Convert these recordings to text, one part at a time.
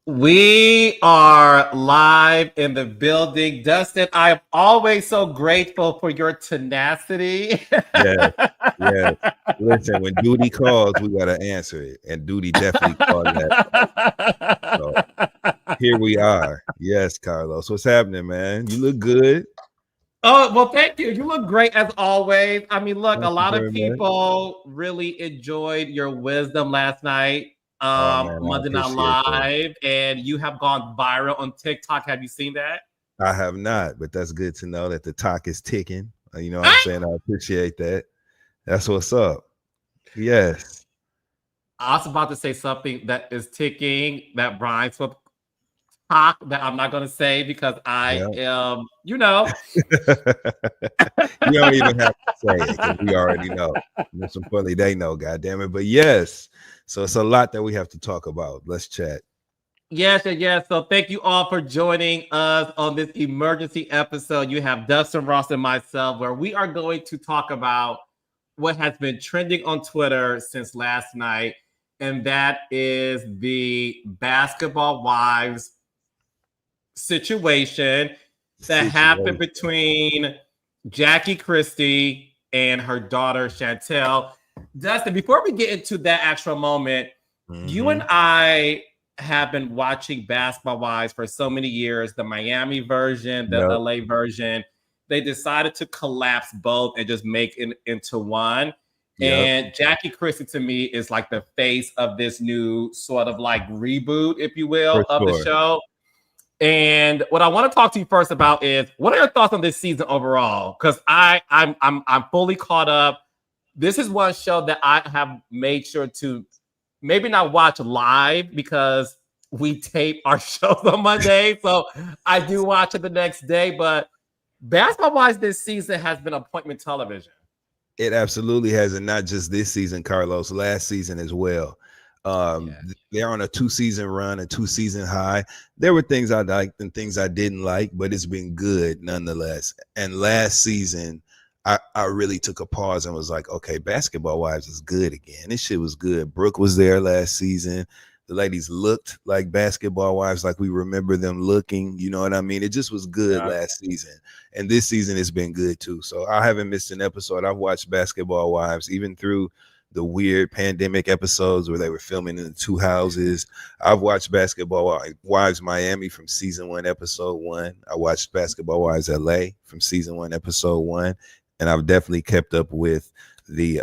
We are live in the building. Dustin, I am always so grateful for your tenacity. Yes, yes. Listen, when duty calls, we gotta answer it, and duty definitely called that. So here we are. Yes, Carlos. What's happening, man? You look good. Oh, well, thank you. You look great as always. I mean, look, a Thank you lot of very much. people really enjoyed your wisdom last night, Oh man, I Monday Night appreciate that. Live, and you have gone viral on TikTok. Have you seen that? I have not, but that's good to know that the talk is ticking. You know what I'm saying? I appreciate that. That's what's up. Yes. I was about to say something that is ticking that rhymes with talk that I'm not going to say because I Yeah. am, You don't even have to say it because we already know. Most importantly, they know, God damn it. But yes, so it's a lot that we have to talk about. Let's chat. Yes, and yes. So thank you all for joining us on this emergency episode. You have Dustin Ross and myself, where we are going to talk about what has been trending on Twitter since last night, and that is the basketball wives situation that happened Situation. between Jackie Christie and her daughter Chantel. Dustin, before we get into that actual moment, you and Mm-hmm. I have been watching Basketball Wives for so many years, the Miami version, the Yep. LA version. They decided to collapse both and just make it into one. Yep. And Jackie Christie to me is like the face of this new sort of like reboot, if you will, For of the sure. show. And what I want to talk to you first about is what are your thoughts on this season overall? Because I'm fully caught up. This is one show that I have made sure to maybe not watch live because we tape our shows on Monday. So I do watch it the next day. But basketball wise, this season has been appointment television. It absolutely has, and not just this season, Carlos. Last season as well. Yeah. They're on a 2-season run, a 2-season high. There were things I liked and things I didn't like, but it's been good nonetheless. And last season, I really took a pause and was like, okay, Basketball Wives is good again. This shit was good. Brooke was there last season. The ladies looked like Basketball Wives, like we remember them looking. You know what I mean? It just was good Yeah. last season. And this season it's been good too. So I haven't missed an episode. I've watched Basketball Wives even through the weird pandemic episodes where they were filming in the two houses. I've watched Basketball Wives Miami from season 1, episode 1. I watched Basketball Wives LA from season 1, episode 1, and I've definitely kept up with the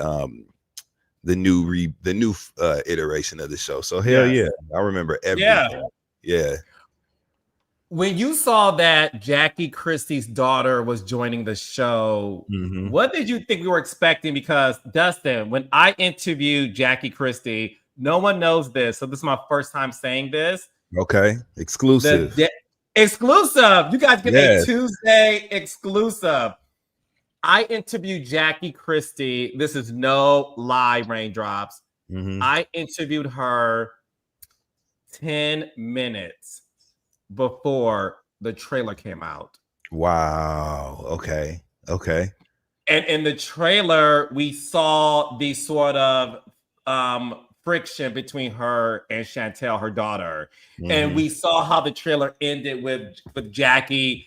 new iteration of the show. So hell Yes. yeah, I remember Yeah. everything. Yeah. When you saw that Jackie Christie's daughter was joining the show, Mm-hmm. what did you think we were expecting? Because Dustin, when I interviewed Jackie Christie, no one knows this, so this is my first time saying this. Okay. The Exclusive. exclusive, you guys get a Yes. Tuesday exclusive. I interviewed Jackie Christie. This is no lie, raindrops. Mm-hmm. I interviewed her 10 minutes before the trailer came out. Wow. Okay. Okay. And in the trailer, we saw the sort of friction between her and Chantel, her daughter. And Mm-hmm. we saw how the trailer ended with Jackie,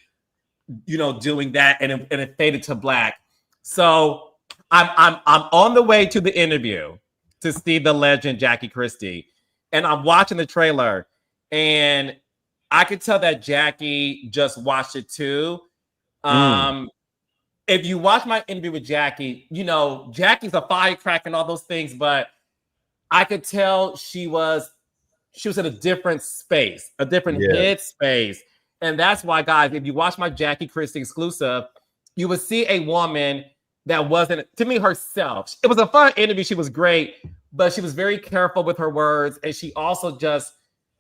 doing that, and it faded to black. So I'm on the way to the interview to see the legend Jackie Christie, and I'm watching the trailer, and I could tell that Jackie just watched it too. Um, if you watch my interview with Jackie, Jackie's a firecracker and all those things, but I could tell she was in a different space, a different Yeah. head space. And that's why, guys, if you watch my Jackie Christie exclusive, you would see a woman that wasn't, to me, herself. It was a fun interview. She was great, but she was very careful with her words. And she also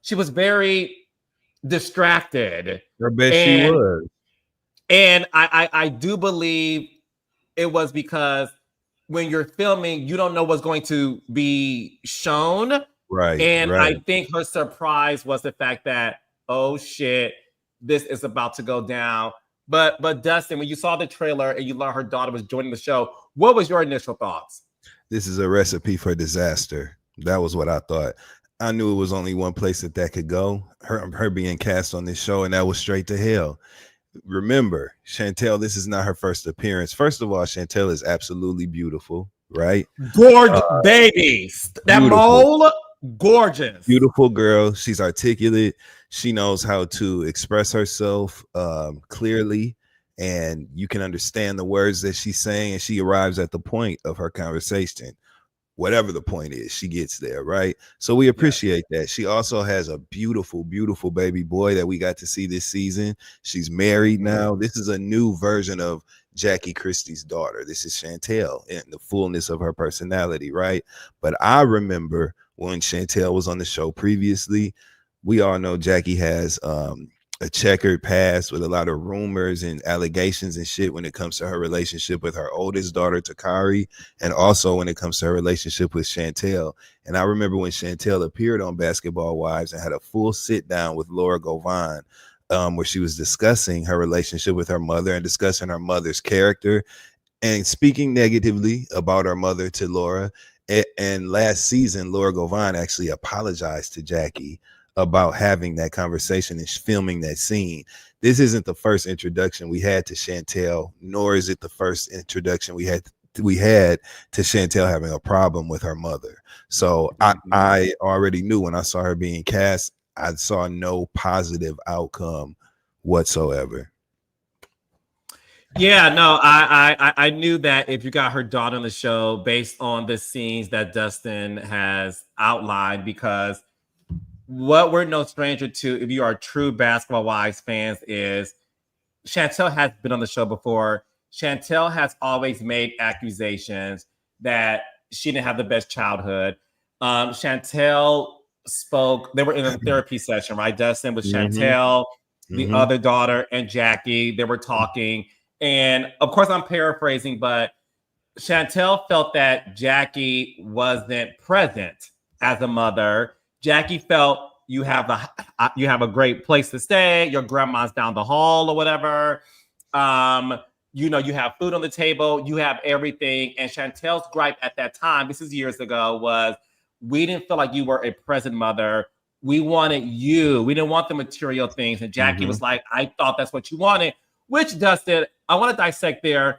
she was very distracted. I bet she And was. and I do believe it was because when you're filming, you don't know what's going to be shown. Right. And I Right. think her surprise was the fact that, oh shit, this is about to go down. But Dustin, when you saw the trailer and you learned her daughter was joining the show, what was your initial thoughts? This is a recipe for disaster. That was what I thought. I knew it was only one place that could go. Her being cast on this show, and that was straight to hell. Remember, Chantel, this is not her first appearance. First of all, Chantel is absolutely beautiful, right? Gorgeous babies. That Beautiful. mole, gorgeous. Beautiful girl. She's articulate. She knows how to express herself clearly, and you can understand the words that she's saying, and she arrives at the point of her conversation. Whatever the point is, she gets there, right? So we appreciate that. She also has a beautiful, beautiful baby boy that we got to see this season. She's married now. This is a new version of Jackie Christie's daughter. This is Chantel in the fullness of her personality, right? But I remember when Chantel was on the show previously, we all know Jackie has a checkered past with a lot of rumors and allegations and shit when it comes to her relationship with her oldest daughter, Takari, and also when it comes to her relationship with Chantel. And I remember when Chantel appeared on Basketball Wives and had a full sit down with Laura Govan, where she was discussing her relationship with her mother and discussing her mother's character and speaking negatively about her mother to Laura. And last season, Laura Govan actually apologized to Jackie about having that conversation and filming that scene. This isn't the first introduction we had to Chantel, nor is it the first introduction we had to Chantel having a problem with her mother. So I already knew when I saw her being cast, I saw no positive outcome whatsoever. Yeah, no, I knew that if you got her daughter on the show based on the scenes that Dustin has outlined, because what we're no stranger to, if you are true Basketball Wives fans, is Chantel has been on the show before. Chantel has always made accusations that she didn't have the best childhood. Chantel spoke, they were in a therapy session, right? Dustin with Chantel, the other daughter, and Jackie. They were talking. And of course, I'm paraphrasing, but Chantel felt that Jackie wasn't present as a mother. Jackie felt you have a great place to stay. Your grandma's down the hall or whatever. You have food on the table. You have everything. And Chantel's gripe at that time, this is years ago, was we didn't feel like you were a present mother. We wanted you. We didn't want the material things. And Jackie was like, I thought that's what you wanted, which Dustin, I want to dissect there.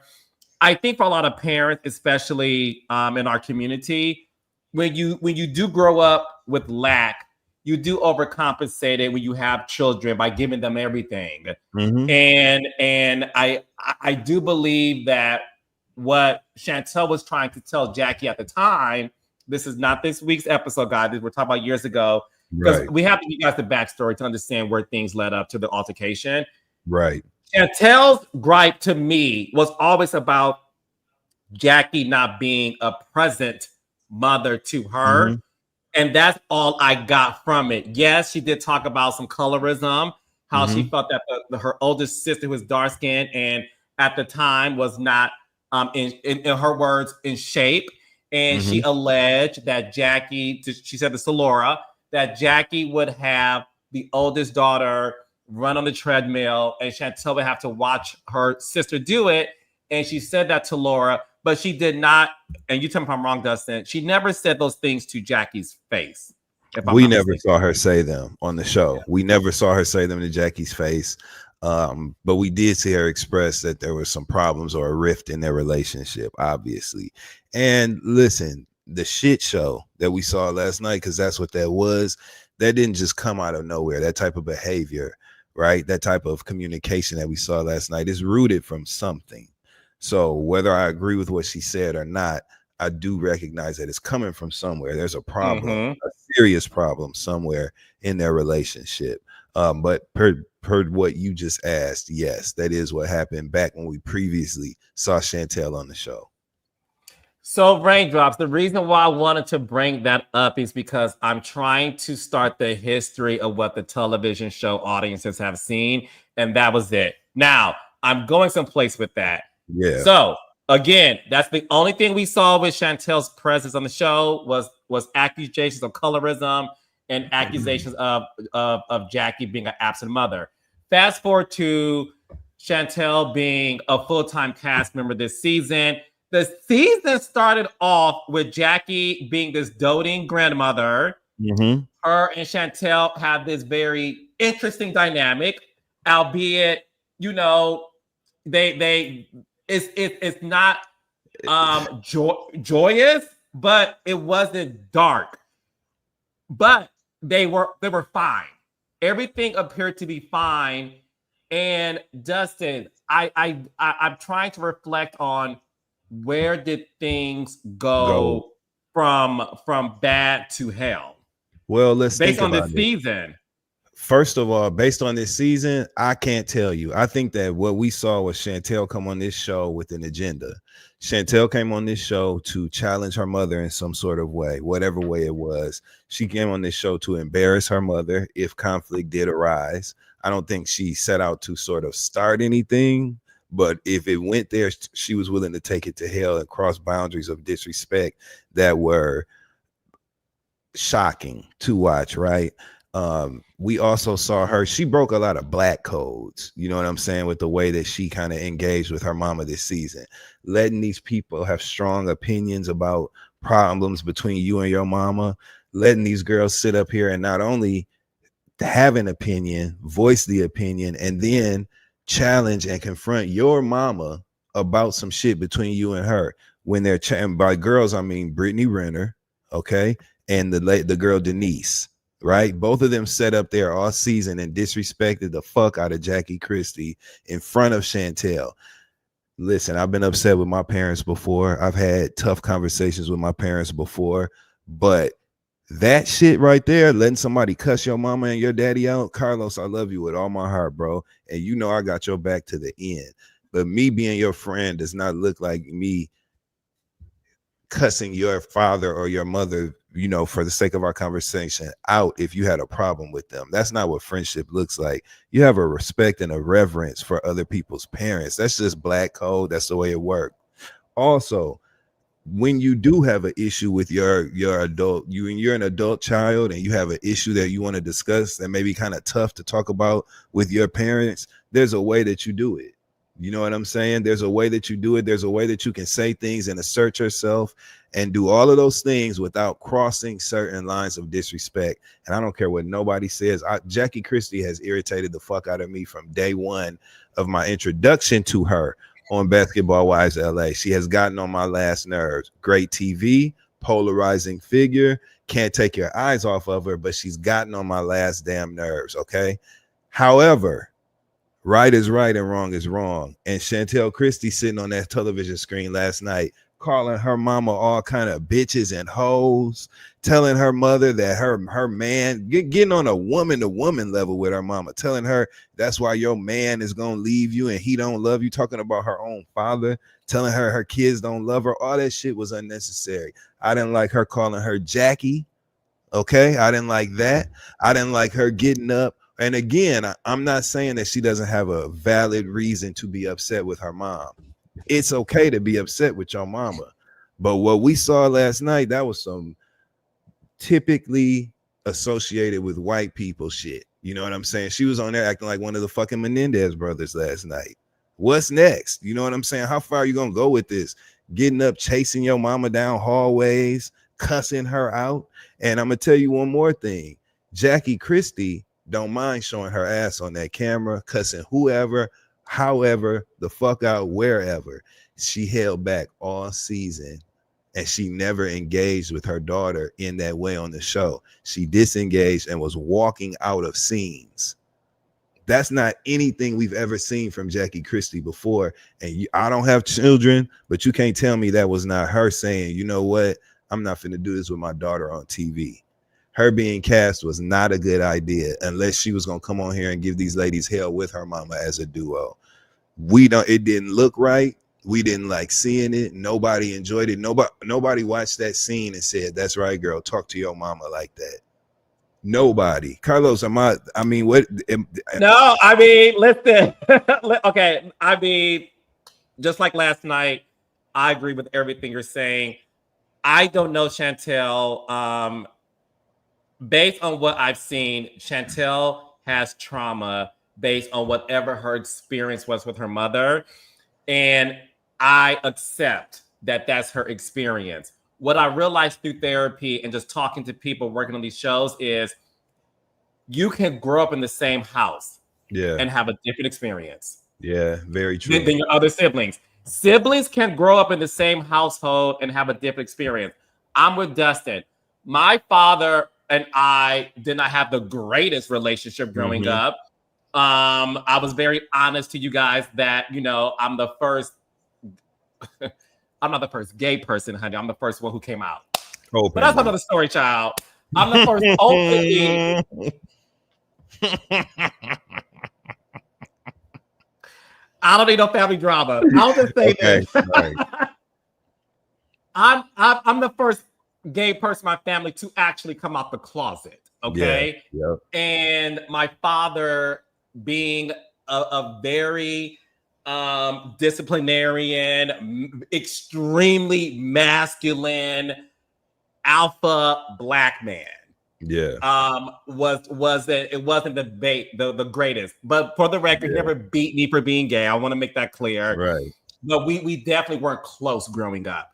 I think for a lot of parents, especially in our community, when you do grow up with lack, you do overcompensate it when you have children by giving them everything. And I do believe that what Chantel was trying to tell Jackie at the time, this is not this week's episode, guys. We're talking about years ago. Because we have to give you guys the backstory to understand where things led up to the altercation. Right. Chantel's gripe to me was always about Jackie not being a present mother to her. And that's all I got from it. Yes, she did talk about some colorism, how she felt that her oldest sister was dark skinned and at the time was not, in her words, in shape. And she alleged that Jackie, she said this to Laura, that Jackie would have the oldest daughter run on the treadmill and Chantel would have to watch her sister do it. And she said that to Laura, but she did not, and you tell me if I'm wrong, Dustin, she never said those things to Jackie's face. We never saw her say them on the show. We never saw her say them to Jackie's face. But we did see her express that there was some problems or a rift in their relationship, obviously. And listen, the shit show that we saw last night, because that's what that was, that didn't just come out of nowhere. That type of behavior, right? That type of communication that we saw last night is rooted from something. So whether I agree with what she said or not, I do recognize that it's coming from somewhere. There's a problem, a serious problem somewhere in their relationship. But per what you just asked, yes, that is what happened back when we previously saw Chantel on the show. So Raindrops, the reason why I wanted to bring that up is because I'm trying to start the history of what the television show audiences have seen, and that was it. Now, I'm going someplace with that. Yeah. So again, that's the only thing we saw with Chantel's presence on the show was accusations of colorism and accusations of Jackie being an absent mother. Fast forward to Chantel being a full-time cast member this season. The season started off with Jackie being this doting grandmother Mm-hmm. Her and Chantel have this very interesting dynamic, albeit, you know, they it's not joyous, but it wasn't dark. But they were fine. Everything appeared to be fine. And Dustin, I'm trying to reflect on where did things Go. go from bad to hell Well, let's based think on about this it. season. First of all, based on this season, I can't tell you. I think that what we saw was Chantel come on this show with an agenda. Chantel came on this show to challenge her mother in some sort of way, whatever way it was. She came on this show to embarrass her mother if conflict did arise. I don't think she set out to sort of start anything, but if it went there, she was willing to take it to hell and cross boundaries of disrespect that were shocking to watch, right? We also saw her, she broke a lot of black codes, you know what I'm saying, with the way that she kind of engaged with her mama this season, letting these people have strong opinions about problems between you and your mama, letting these girls sit up here and not only have an opinion, voice the opinion, and then challenge and confront your mama about some shit between you and her. When they're by girls, I mean Brittany Renner, okay, and the girl Denise, right? Both of them sat up there all season and disrespected the fuck out of Jackie Christie in front of Chantel. Listen, I've been upset with my parents before. I've had tough conversations with my parents before, but that shit right there, letting somebody cuss your mama and your daddy out, Carlos, I love you with all my heart, bro. And you know I got your back to the end. But me being your friend does not look like me cussing your father or your mother, you know, for the sake of our conversation out if you had a problem with them. That's not what friendship looks like. You have a respect and a reverence for other people's parents. That's just black code. That's the way it works. Also, when you do have an issue with your adult, you're an adult child and you have an issue that you want to discuss that may be kind of tough to talk about with your parents, there's a way that you do it. You know what I'm saying? There's a way that you do it. There's a way that you can say things and assert yourself and do all of those things without crossing certain lines of disrespect. And I don't care what nobody says. Jackie Christie has irritated the fuck out of me from day one of my introduction to her on Basketball Wives LA. She has gotten on my last nerves. Great TV, polarizing figure, can't take your eyes off of her, but she's gotten on my last damn nerves, okay? However, right is right and wrong is wrong. And Chantel Christie sitting on that television screen last night calling her mama all kind of bitches and hoes, telling her mother that her man, getting on a woman to woman level with her mama, telling her that's why your man is gonna leave you and he don't love you, talking about her own father, telling her kids don't love her. All that shit was unnecessary. I didn't like her calling her Jackie. Okay, I didn't like that. I didn't like her getting up. And again, I'm not saying that she doesn't have a valid reason to be upset with her mom. It's okay to be upset with your mama. But what we saw last night, that was some typically associated with white people shit. You know what I'm saying? She was on there acting like one of the fucking Menendez brothers last night. What's next? You know what I'm saying? How far are you gonna go with this? Getting up, chasing your mama down hallways, cussing her out. And I'm gonna tell you one more thing. Jackie Christie don't mind showing her ass on that camera, cussing whoever, however, the fuck out, wherever. She held back all season and she never engaged with her daughter in that way on the show. She disengaged and was walking out of scenes. That's not anything we've ever seen from Jackie Christie before. And I don't have children, but you can't tell me that was not her saying, you know what, I'm not finna do this with my daughter on TV. Her being cast was not a good idea unless she was gonna come on here and give these ladies hell with her mama as a duo. It didn't look right. We didn't like seeing it. Nobody enjoyed it. Nobody watched that scene and said, that's right, girl, talk to your mama like that. Nobody. Carlos, I mean, what? No, I mean, listen. Okay, I mean, just like last night, I agree with everything you're saying. I don't know, Chantel. Based on what I've seen, Chantel has trauma based on whatever her experience was with her mother. And I accept that that's her experience. what I realized through therapy and just talking to people working on these shows is you can grow up in the same house Yeah. and have a different experience Yeah. Very true. than your other siblings. Siblings can grow up in the same household and have a different experience. I'm with Dustin. My father and I did not have the greatest relationship growing up. I was very honest to you guys that, you know, I'm the first. I'm not the first gay person, honey. I'm the first one who came out. But that's another story, child. I'm the first openly. I don't need no family drama. I'll just say this. I'm the first gay person in my family to actually come out the closet. Okay. Yeah. Yep. And my father being a very disciplinarian, extremely masculine, alpha black man. Yeah. It wasn't the greatest, but for the record, he never beat me for being gay. I want to make that clear. Right. But we definitely weren't close growing up.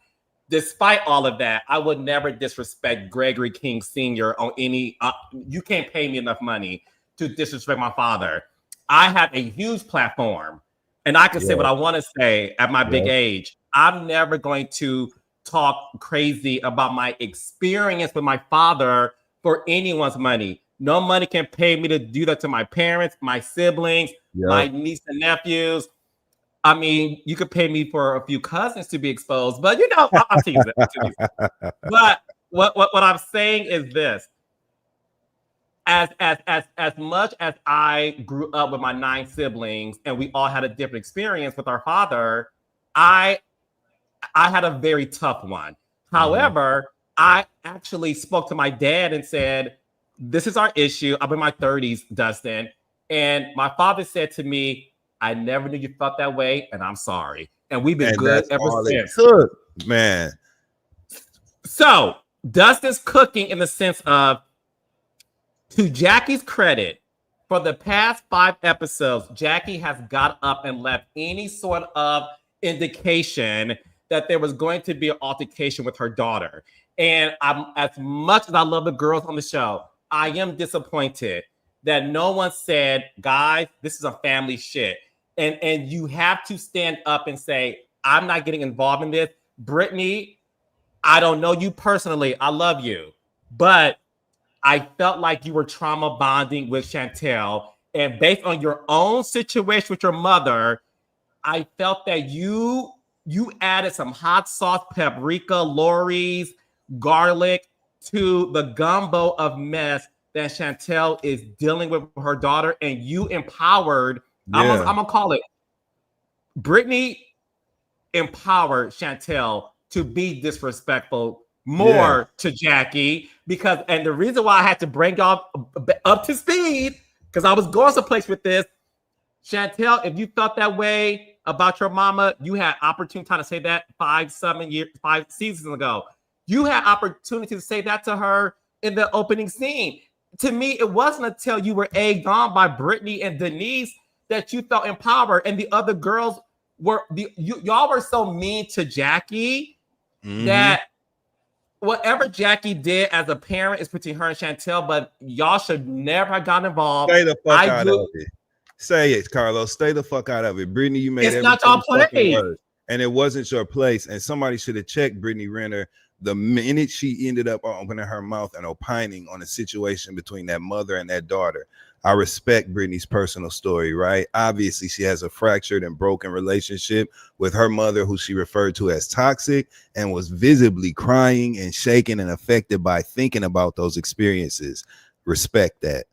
Despite all of that, I would never disrespect Gregory King Sr. on any. You can't pay me enough money to disrespect my father. I have a huge platform, and I can say what I want to say at my big age. I'm never going to talk crazy about my experience with my father for anyone's money. No money can pay me to do that to my parents, my siblings, my niece and nephews. I mean, you could pay me for a few cousins to be exposed, but you know, I'm teasing. But what I'm saying is this: as much as I grew up with my 9 siblings, and we all had a different experience with our father, I had a very tough one. However, I actually spoke to my dad and said, "This is our issue. I'm in my 30s, Dustin," and my father said to me, "I never knew you felt that way, and I'm sorry." And we've been good ever since. Man. So Dustin's cooking in the sense of, to Jackie's credit, for the past 5 episodes, Jackie has got up and left any sort of indication that there was going to be an altercation with her daughter. And as much as I love the girls on the show, I am disappointed that no one said, "Guys, this is a family shit." And you have to stand up and say, "I'm not getting involved in this." Brittany, I don't know you personally. I love you. But I felt like you were trauma bonding with Chantel. And based on your own situation with your mother, I felt that you added some hot sauce, paprika, Lori's, garlic to the gumbo of mess that Chantel is dealing with her daughter. And you empowered, I'm gonna call it, Brittany empowered Chantel to be disrespectful more to Jackie, because, and the reason why I had to bring y'all up to speed, because I was going someplace with this. Chantel, if you felt that way about your mama, you had opportunity to say that 5 seasons ago. You had opportunity to say that to her in the opening scene. To me, it wasn't until you were egged on by Brittany and Denise that you felt empowered, and the other girls were y'all were so mean to Jackie that whatever Jackie did as a parent is between her and Chantel, but y'all should never have gotten involved. Stay the fuck out of it. Say it, Carlos. Stay the fuck out of it. Brittany, you made it's not y'all play, and it wasn't your place. And somebody should have checked Brittany Renner the minute she ended up opening her mouth and opining on a situation between that mother and that daughter. I respect Brittany's personal story, right? Obviously, she has a fractured and broken relationship with her mother, who she referred to as toxic, and was visibly crying and shaken and affected by thinking about those experiences. Respect that.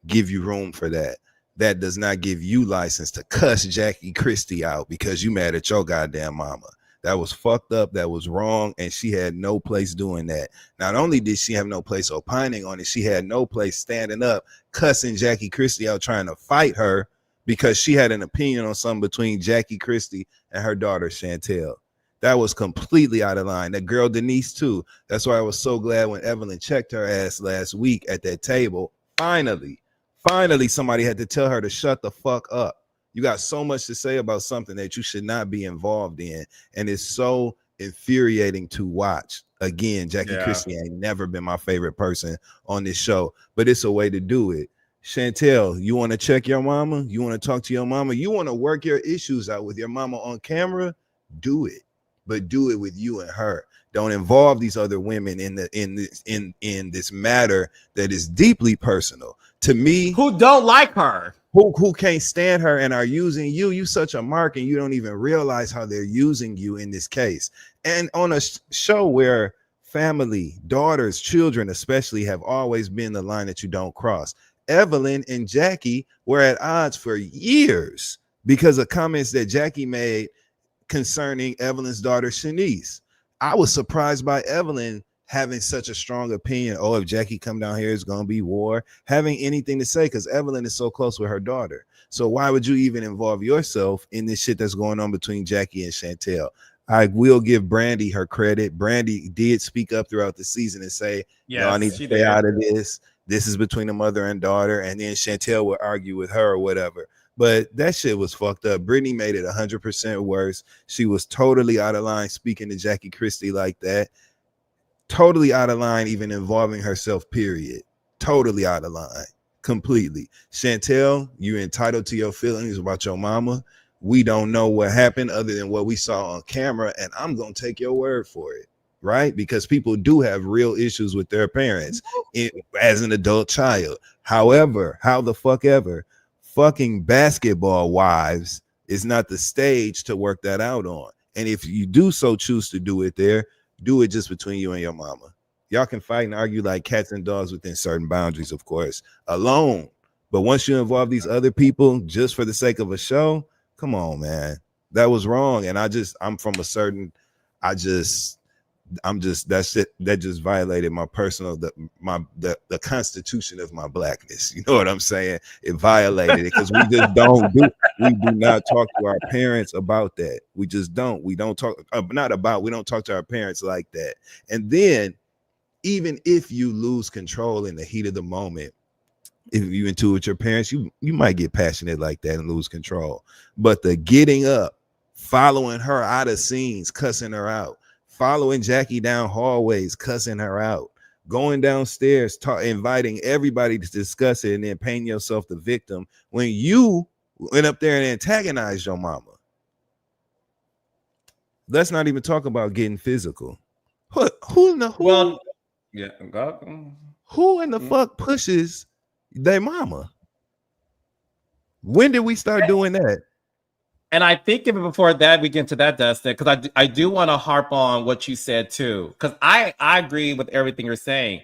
Give you room for that. That does not give you license to cuss Jackie Christie out because you mad at your goddamn mama. That was fucked up. That was wrong. And she had no place doing that. Not only did she have no place opining on it, she had no place standing up, cussing Jackie Christie out, trying to fight her because she had an opinion on something between Jackie Christie and her daughter, Chantel. That was completely out of line. That girl, Denise, too. That's why I was so glad when Evelyn checked her ass last week at that table. Finally, somebody had to tell her to shut the fuck up. You got so much to say about something that you should not be involved in. And it's so infuriating to watch. Again, Jackie Christie ain't never been my favorite person on this show, but it's a way to do it. Chantel, you want to check your mama? You want to talk to your mama? You want to work your issues out with your mama on camera? Do it, but do it with you and her. Don't involve these other women in this matter that is deeply personal to me. Who don't like her? Who can't stand her and are using you. You such a mark, and you don't even realize how they're using you in this case. And on a show where family, daughters, children especially have always been the line that you don't cross. Evelyn and Jackie were at odds for years because of comments that Jackie made concerning Evelyn's daughter, Shanice. I was surprised by Evelyn having such a strong opinion. Oh, if Jackie come down here, it's going to be war. Having anything to say because Evelyn is so close with her daughter. So why would you even involve yourself in this shit that's going on between Jackie and Chantel? I will give Brandy her credit. Brandy did speak up throughout the season and say, "No, I need to stay out of this. This is between the mother and daughter." And then Chantel would argue with her or whatever. But that shit was fucked up. Brittany made it 100% worse. She was totally out of line speaking to Jackie Christie like that. Totally out of line, even involving herself, period. Totally out of line. Completely. Chantel, you're entitled to your feelings about your mama. We don't know what happened other than what we saw on camera, and I'm going to take your word for it, right? Because people do have real issues with their parents as an adult child. However, how the fuck ever, fucking Basketball Wives is not the stage to work that out on. And if you do so choose to do it there, do it just between you and your mama. Y'all can fight and argue like cats and dogs within certain boundaries, of course, alone. But once you involve these other people just for the sake of a show, come on, man. That was wrong. And I'm from a certain, that's it. That just violated my personal, the constitution of my blackness. You know what I'm saying? It violated it because we do not talk to our parents about that. We just don't. We don't talk, we don't talk to our parents like that. And then even if you lose control in the heat of the moment, if you into with your parents, you might get passionate like that and lose control. But the getting up, following her out of scenes, cussing her out, following Jackie down hallways, cussing her out, going downstairs, inviting everybody to discuss it, and then painting yourself the victim when you went up there and antagonized your mama. Let's not even talk about getting physical. Who in the fuck pushes their mama? When did we start doing that? And I think even before that, we get into that, Dustin, because I do want to harp on what you said too, because I agree with everything you're saying.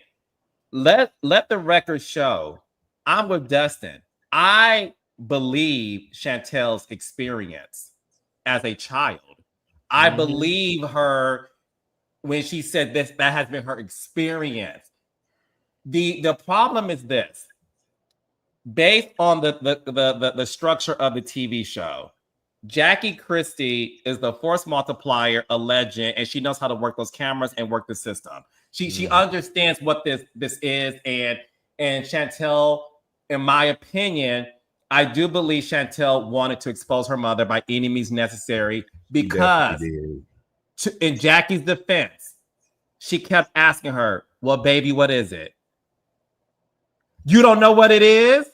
Let the record show I'm with Dustin. I believe Chantel's experience as a child. I believe her when she said this, that has been her experience. The problem is this. Based on the structure of the TV show, Jackie Christie is the force multiplier, a legend, and she knows how to work those cameras and work the system. She understands what this is, and Chantel, in my opinion, I do believe Chantel wanted to expose her mother by any means necessary because, in Jackie's defense, she kept asking her, "Well, baby, what is it? You don't know what it is?"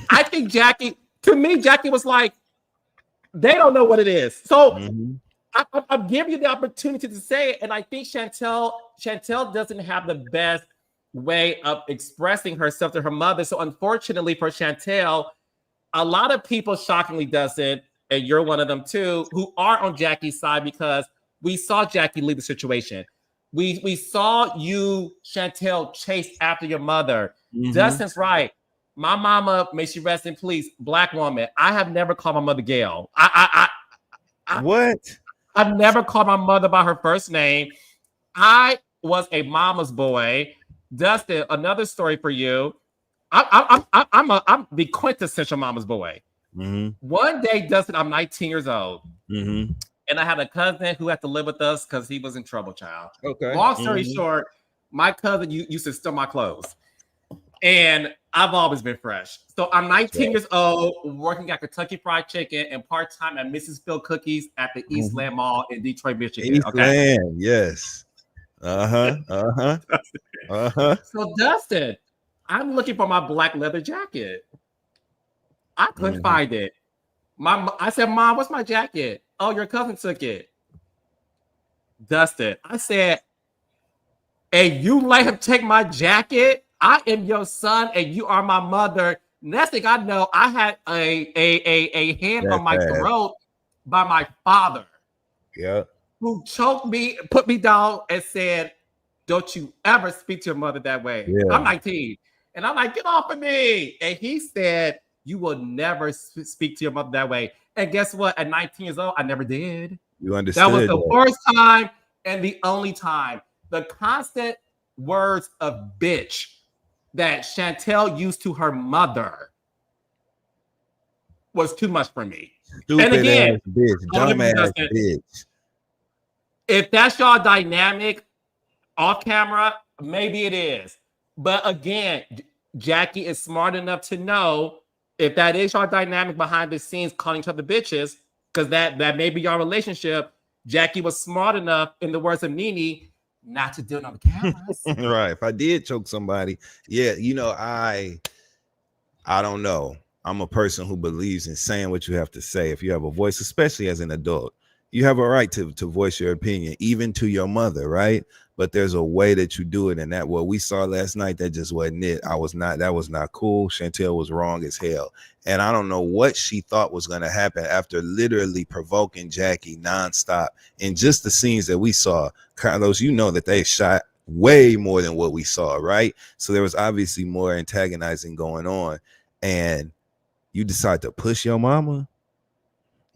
I think Jackie was like, they don't know what it is. So I'm giving you the opportunity to say it. And I think Chantel doesn't have the best way of expressing herself to her mother. So unfortunately for Chantel, a lot of people shockingly doesn't, and you're one of them too, who are on Jackie's side because we saw Jackie leave the situation. We saw you, Chantel, chase after your mother. Dustin's right. My mama, may she rest in peace, Black woman. I have never called my mother Gail. What? I've never called my mother by her first name. I was a mama's boy. Dustin, another story for you. I'm the quintessential mama's boy. One day, Dustin, I'm 19 years old. And I had a cousin who had to live with us because he was in trouble, child. Okay. Long story short, my cousin used to steal my clothes. And I've always been fresh. So I'm 19 years old, working at Kentucky Fried Chicken and part-time at Mrs. Phil Cookies at the Eastland Mall in Detroit, Michigan. Eastland, yes. So Dustin, I'm looking for my black leather jacket. I couldn't find it. I said, Mom, what's my jacket? Oh, your cousin took it. Dustin, I said, and you let him take my jacket? I am your son and you are my mother. Next thing I know, I had a hand on my throat by my father. Yeah. Who choked me, put me down, and said, don't you ever speak to your mother that way. Yeah. I'm 19. And I'm like, get off of me. And he said, you will never speak to your mother that way. And guess what? At 19 years old, I never did. You understood. That was the first time and the only time. The constant words of bitch that Chantel used to her mother was too much for me. Stupid and again, ass bitch, dumb ass bitch. If that's y'all dynamic off camera, maybe it is. But again, Jackie is smart enough to know if that is your dynamic behind the scenes, calling each other bitches, because that may be your relationship. Jackie was smart enough, in the words of Nene, not to do it on the cameras. Right. If I did choke somebody, yeah, you know, I don't know. I'm a person who believes in saying what you have to say. If you have a voice, especially as an adult, you have a right to voice your opinion, even to your mother, right? But there's a way that you do it, and that what we saw last night, that just wasn't it. That was not cool. Chantel was wrong as hell. And I don't know what she thought was going to happen after literally provoking Jackie nonstop. And just the scenes that we saw, Carlos, you know that they shot way more than what we saw, right? So there was obviously more antagonizing going on. And you decide to push your mama?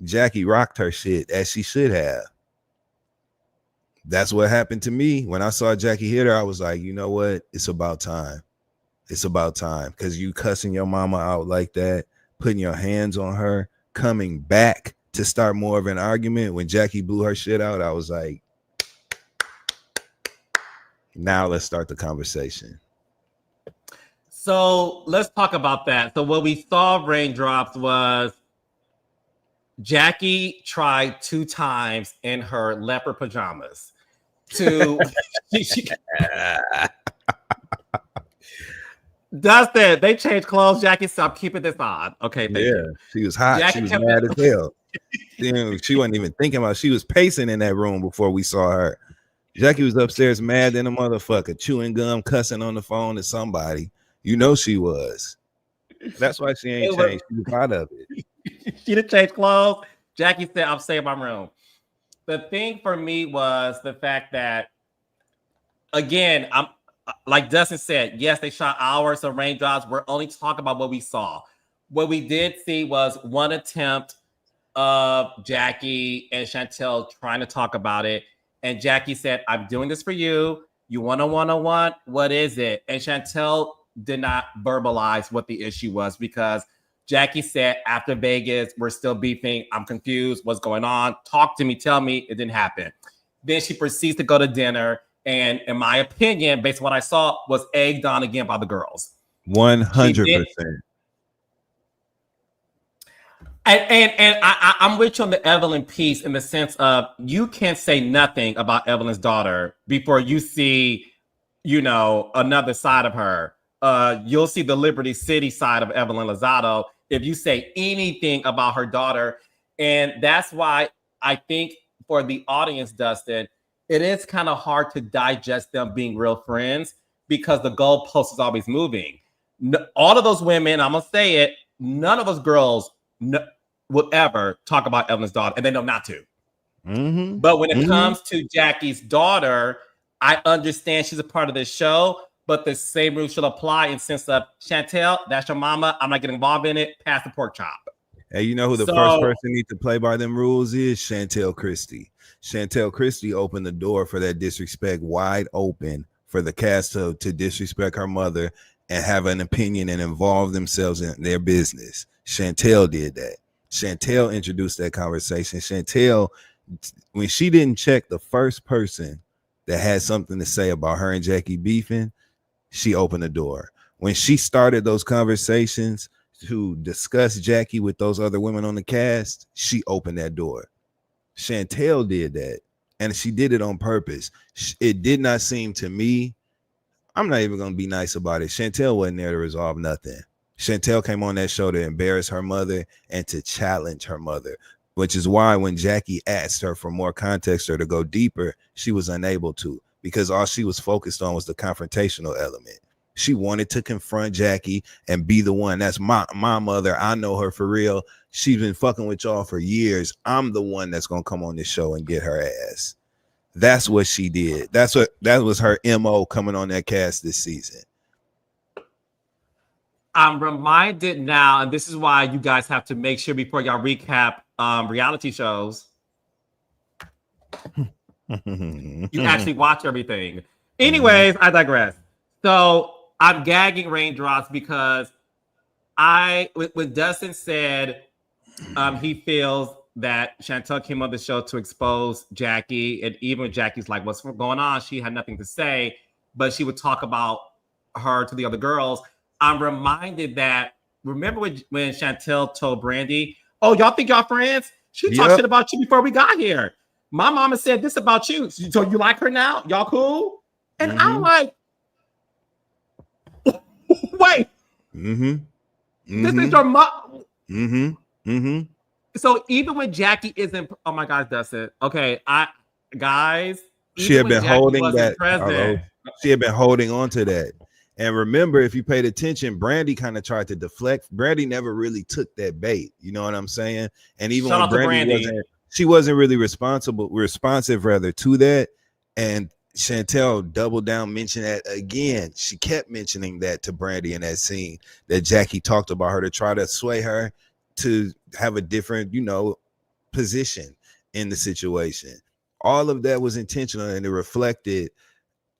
Jackie rocked her shit as she should have. That's what happened to me. When I saw Jackie hit her, I was like, you know what? It's about time. It's about time. Because you cussing your mama out like that, putting your hands on her, coming back to start more of an argument. When Jackie blew her shit out, I was like, now let's start the conversation. So let's talk about that. So what we saw, Raindrops, was Jackie tried 2 times in her leopard pajamas to Dustin, they changed clothes. Jackie said, I'm keeping this on. Okay, thank you. She was hot. Jackie, she was mad as hell. She wasn't even thinking about it. She was pacing in that room before we saw her. Jackie was upstairs mad than a motherfucker, chewing gum, cussing on the phone to somebody. You know she was. That's why she ain't changed. She was out of it. She didn't change clothes. Jackie said, I'm staying in my room. The thing for me was the fact that, again, I'm like Dustin said, yes, they shot hours of Raindrops. We're only talking about what we saw. What we did see was one attempt of Jackie and Chantel trying to talk about it. And Jackie said, I'm doing this for you. You want a one-on-one? What is it? And Chantel did not verbalize what the issue was because Jackie said, after Vegas, we're still beefing. I'm confused. What's going on? Talk to me. Tell me. It didn't happen. Then she proceeds to go to dinner. And in my opinion, based on what I saw, was egged on again by the girls. 100%. And I'm with you on the Evelyn piece in the sense of you can't say nothing about Evelyn's daughter before you see, you know, another side of her. You'll see the Liberty City side of Evelyn Lozado if you say anything about her daughter. And that's why I think for the audience, Dustin, it is kind of hard to digest them being real friends because the goalpost is always moving. All of those women, I'm going to say it, none of those girls would ever talk about Evelyn's daughter, and they know not to. Mm-hmm. But when it comes to Jackie's daughter, I understand she's a part of this show, but the same rules should apply in the sense of, Chantel, that's your mama. I'm not getting involved in it. Pass the pork chop. Hey, you know who the first person needs to play by them rules is? Chantel Christie. Chantel Christie opened the door for that disrespect wide open for the cast to disrespect her mother and have an opinion and involve themselves in their business. Chantel did that. Chantel introduced that conversation. Chantel, when she didn't check the first person that had something to say about her and Jackie beefing, she opened the door. When she started those conversations to discuss Jackie with those other women on the cast, she opened that door. Chantel did that, and she did it on purpose. It did not seem to me, I'm not even going to be nice about it, Chantel wasn't there to resolve nothing. Chantel came on that show to embarrass her mother and to challenge her mother, which is why when Jackie asked her for more context or to go deeper, she was unable to, because all she was focused on was the confrontational element. She wanted to confront Jackie and be the one. That's my mother. I know her for real. She's been fucking with y'all for years. I'm the one that's gonna come on this show and get her ass. That's what she did. That was her MO coming on that cast this season. I'm reminded now, and this is why you guys have to make sure before y'all recap reality shows, you actually watch everything. Anyways, I digress. So I'm gagging raindrops because when Dustin said he feels that Chantel came on the show to expose Jackie, and even Jackie's like, what's going on? She had nothing to say, but she would talk about her to the other girls. I'm reminded that, remember when Chantel told Brandy, oh, y'all think y'all friends? She talked shit about you before we got here. My mama said this about you. So you like her now? Y'all cool? And I'm like, wait. This is your mom. So even when Jackie isn't, oh my gosh, Dustin. Okay, she had been holding that. She had been holding on to that. And remember, if you paid attention, Brandy kind of tried to deflect. Brandy never really took that bait. You know what I'm saying? And even when Brandy wasn't really responsive to that. And Chantel doubled down, mentioned that again. She kept mentioning that to Brandy in that scene that Jackie talked about her to try to sway her to have a different, position in the situation. All of that was intentional, and it reflected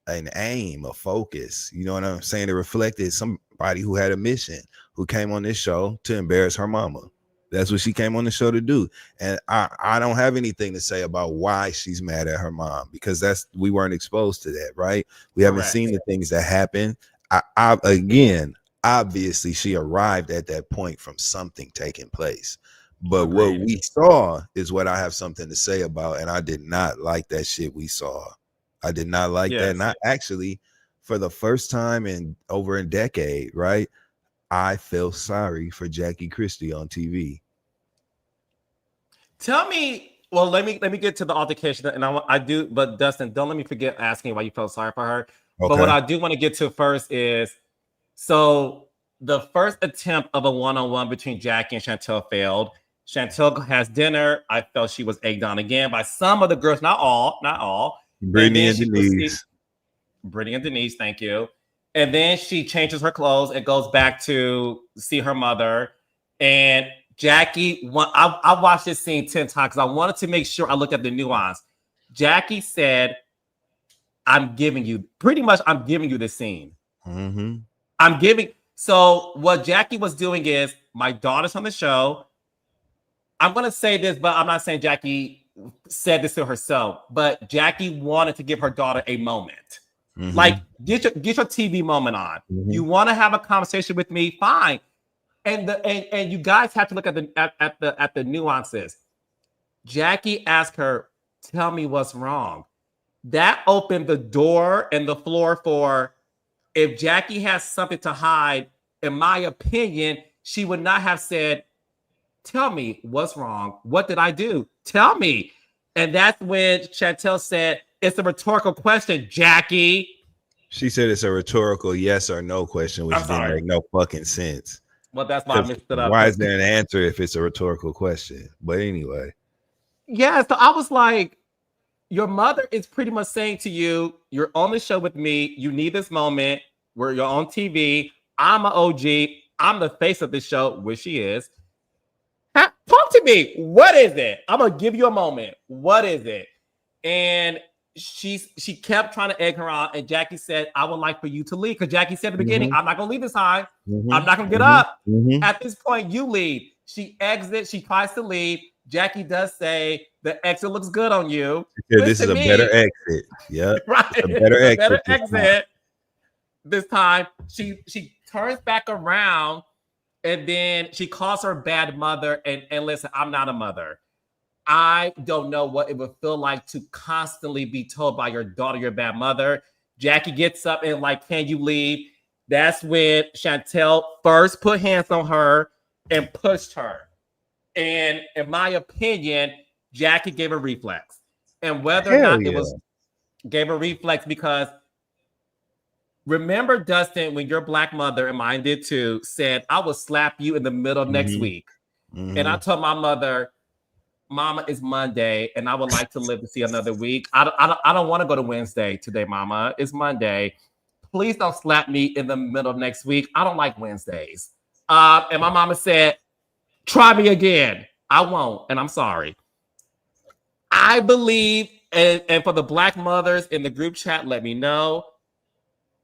an aim, a focus. You know what I'm saying? It reflected somebody who had a mission, who came on this show to embarrass her mama. That's what she came on the show to do. And I don't have anything to say about why she's mad at her mom, because we weren't exposed to that, right? We haven't seen the things that happen. Again, obviously she arrived at that point from something taking place. But what we saw is what I have something to say about, and I did not like that shit we saw. I did not like that. And I actually, for the first time in over a decade, right, I feel sorry for Jackie Christie on TV. Tell me, well, let me get to the altercation, and I do, but Dustin, don't let me forget asking why you felt sorry for her. Okay. But what I do want to get to first is, so the first attempt of a one-on-one between Jackie and Chantel failed. Chantel has dinner. I felt she was egged on again by some of the girls, not all. Brittany and Denise, thank you. And then she changes her clothes and goes back to see her mother. And Jackie, I watched this scene 10 times because I wanted to make sure I looked at the nuance. Jackie said, I'm giving you this scene. So what Jackie was doing is, my daughter's on the show. I'm going to say this, but I'm not saying Jackie said this to herself, but Jackie wanted to give her daughter a moment. Like, get your TV moment on. You want to have a conversation with me? Fine. And you guys have to look at the nuances. Jackie asked her, tell me what's wrong. That opened the door and the floor for, if Jackie has something to hide, in my opinion, she would not have said, tell me what's wrong. What did I do? Tell me. And that's when Chantel said, it's a rhetorical question, Jackie. She said it's a rhetorical yes or no question, which didn't make no fucking sense. Well, that's why I mixed it up. Why is there an answer if it's a rhetorical question? But anyway. Yeah, so I was like, your mother is pretty much saying to you, you're on the show with me. You need this moment where you're on TV. I'm an OG. I'm the face of this show, which she is. Talk to me. What is it? I'm going to give you a moment. What is it? And she kept trying to egg her on. And Jackie said, I would like for you to leave. Because Jackie said at the beginning, I'm not going to leave this time. I'm not going to get up. At this point, you leave. She exits. She tries to leave. Jackie does say, the exit looks good on you. This is a better exit. Yeah. Right. A better exit. this time she turns back around and then she calls her bad mother. And listen, I'm not a mother. I don't know what it would feel like to constantly be told by your daughter you're a bad mother. Jackie gets up and like, can you leave? That's when Chantel first put hands on her and pushed her. And in my opinion, Jackie gave a reflex. And whether or Hell not it yeah. was gave a reflex because remember, Dustin, when your black mother and mine did too, said, I will slap you in the middle of next week. And I told my mother, Mama, it's Monday, and I would like to live to see another week. I don't want to go to Wednesday today, Mama. It's Monday. Please don't slap me in the middle of next week. I don't like Wednesdays. And my mama said, try me again. I won't, and I'm sorry. I believe, and for the black mothers in the group chat, let me know.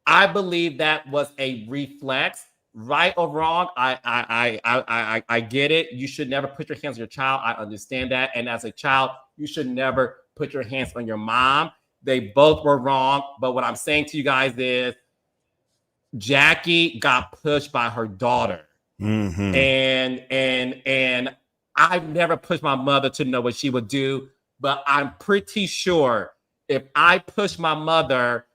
I believe that was a reflex, right or wrong. I get it. You should never put your hands on your child. I understand that. And as a child, you should never put your hands on your mom. They both were wrong. But what I'm saying to you guys is, Jackie got pushed by her daughter, and I've never pushed my mother to know what she would do. But I'm pretty sure if I push my mother,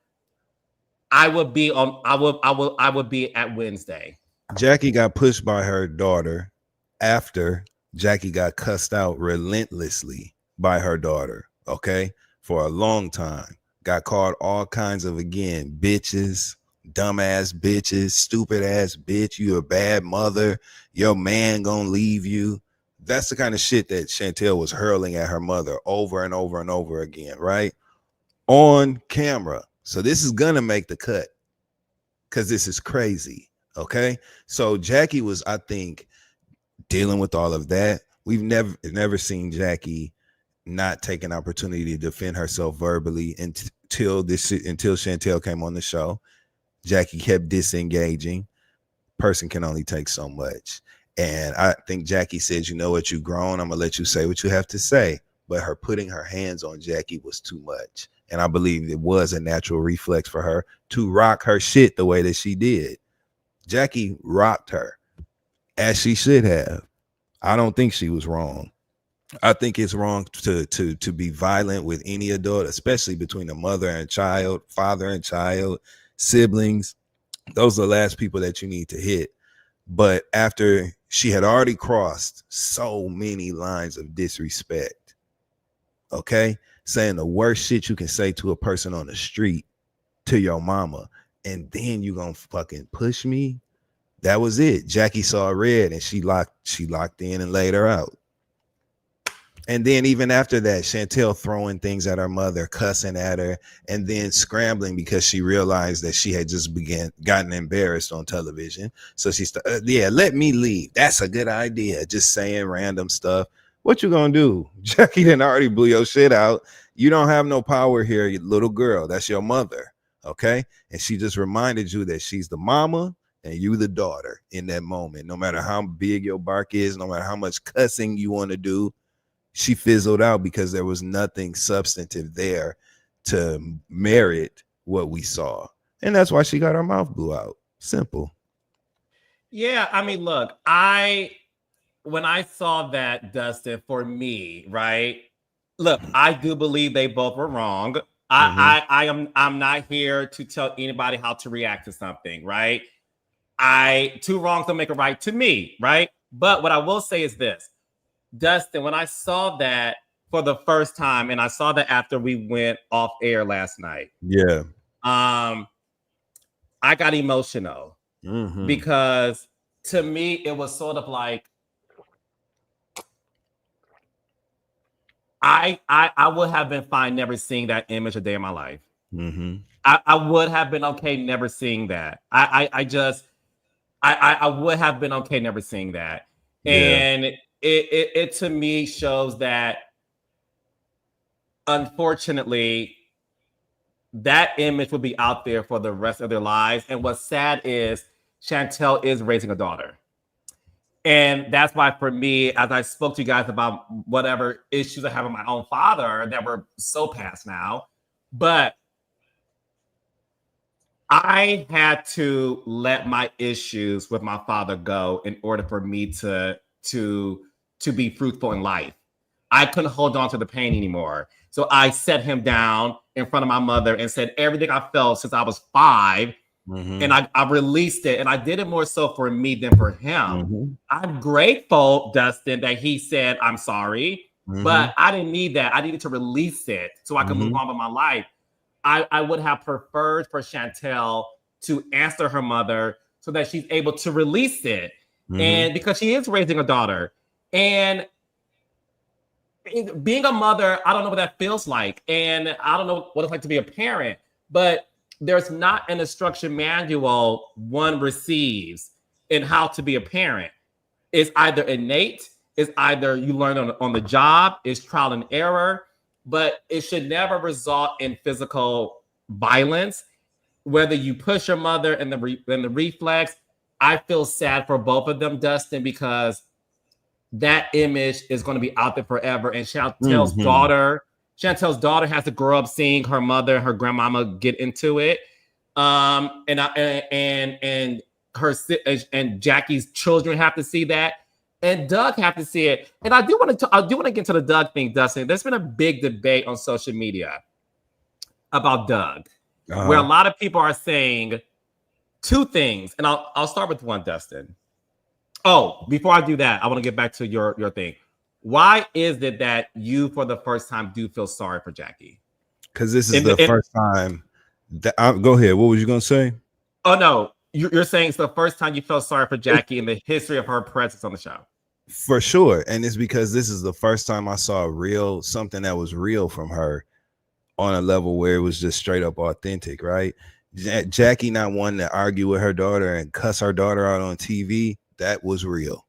I would be on. I would be at Wednesday. Jackie got pushed by her daughter after Jackie got cussed out relentlessly by her daughter. Okay, for a long time, got called all kinds of bitches, dumbass bitches, stupid ass bitch. You a bad mother. Your man gonna leave you. That's the kind of shit that Chantel was hurling at her mother over and over and over again, right? On camera. So this is gonna make the cut because this is crazy. Okay. So Jackie was, I think, dealing with all of that. We've never seen Jackie not take an opportunity to defend herself verbally until Chantel came on the show. Jackie kept disengaging. Person can only take so much. And I think Jackie says, you know what, you've grown. I'm gonna let you say what you have to say. But her putting her hands on Jackie was too much. And I believe it was a natural reflex for her to rock her shit the way that she did. Jackie rocked her as she should have. I don't think she was wrong. I think it's wrong to be violent with any adult, especially between a mother and child, father and child, siblings. Those are the last people that you need to hit. But after she had already crossed so many lines of disrespect, okay, saying the worst shit you can say to a person on the street to your mama, and then you gonna fucking push me. That was it. Jackie saw red and she locked in and laid her out. And then even after that, Chantel throwing things at her mother, cussing at her, and then scrambling because she realized that she had just gotten embarrassed on television. So she started, let me leave. That's a good idea. Just saying random stuff. What you gonna do? Jackie didn't already blew your shit out. You don't have no power here, you little girl. That's your mother. Okay. And she just reminded you that she's the mama and you the daughter in that moment. No matter how big your bark is, no matter how much cussing you want to do, she fizzled out because there was nothing substantive there to merit what we saw. And that's why she got her mouth blew out. Simple. Yeah, I mean, look, when I saw that, Dustin, for me, right? Look, I do believe they both were wrong. I'm not here to tell anybody how to react to something, right? Two wrongs don't make a right to me, right? But what I will say is this. Dustin, when I saw that for the first time, and I saw that after we went off air last night, I got emotional because to me it was sort of like I would have been fine never seeing that image a day in my life. I would have been okay never seeing that. I would have been okay never seeing that, and it to me shows that unfortunately that image will be out there for the rest of their lives. And what's sad is Chantel is raising a daughter. And that's why for me, as I spoke to you guys about whatever issues I have with my own father that were so past now, but I had to let my issues with my father go in order for me to be fruitful in life. I couldn't hold on to the pain anymore. So I set him down in front of my mother and said everything I felt since I was 5, and I released it. And I did it more so for me than for him. I'm grateful, Dustin, that he said, I'm sorry, but I didn't need that. I needed to release it so I could move on with my life. I would have preferred for Chantel to answer her mother so that she's able to release it. And because she is raising a daughter. And being a mother, I don't know what that feels like. And I don't know what it's like to be a parent. But there's not an instruction manual one receives in how to be a parent. It's either innate, it's either you learn on the job, it's trial and error, but it should never result in physical violence. Whether you push your mother and the reflex, I feel sad for both of them, Dustin, because that image is going to be out there forever. And Chantel's daughter has to grow up seeing her mother and her grandmama get into it. And Jackie's children have to see that, and Doug have to see it. And I do want to get into the Doug thing, Dustin. There's been a big debate on social media about Doug, where a lot of people are saying two things, and I'll start with one, Dustin. Oh, before I do that, I want to get back to your thing. Why is it that you, for the first time, do feel sorry for Jackie? Because this is the first time. Go ahead. What was you gonna say? Oh no, you're saying it's the first time you felt sorry for Jackie in the history of her presence on the show. For sure, and it's because this is the first time I saw something that was real from her on a level where it was just straight up authentic, right? Jackie not wanting to argue with her daughter and cuss her daughter out on TV, that was real.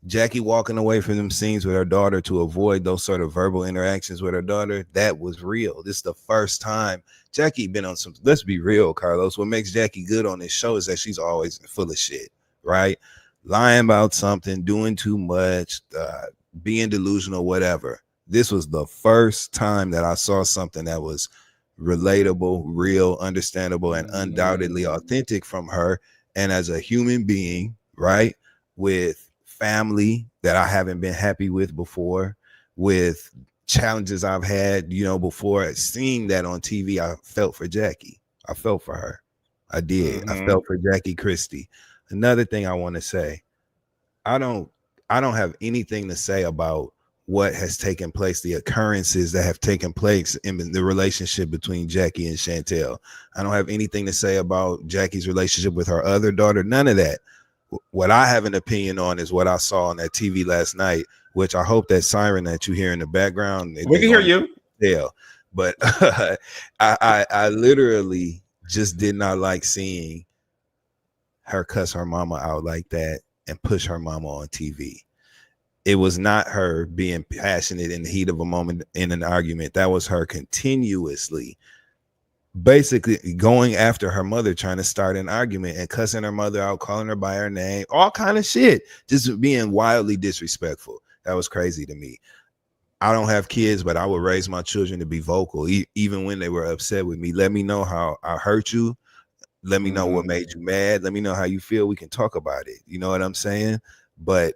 Jackie walking away from them scenes with her daughter to avoid those sort of verbal interactions with her daughter, that was real. This is the first time Jackie been on some, let's be real, Carlos. What makes Jackie good on this show is that she's always full of shit, right? Lying about something, doing too much, being delusional, whatever. This was the first time that I saw something that was relatable, real, understandable, and undoubtedly authentic from her. And as a human being, right, with family that I haven't been happy with before, with challenges I've had, before, seeing that on TV, I felt for Jackie. I felt for her. I did. I felt for Jackie Christie. Another thing I want to say, I don't have anything to say about what has taken place, the occurrences that have taken place in the relationship between Jackie and Chantel. I don't have anything to say about Jackie's relationship with her other daughter. None of that. What I have an opinion on is what I saw on that TV last night, which I hope that siren that you hear in the background. We can hear you. Yeah, but I literally just did not like seeing her cuss her mama out like that and push her mama on TV. It was not her being passionate in the heat of a moment in an argument. That was her continuously basically going after her mother, trying to start an argument and cussing her mother out, calling her by her name, all kind of shit, just being wildly disrespectful. That was crazy to me. I don't have kids, but I would raise my children to be vocal, even when they were upset with me. Let me know how I hurt you. Let me know what made you mad. Let me know how you feel. We can talk about it. You know what I'm saying? But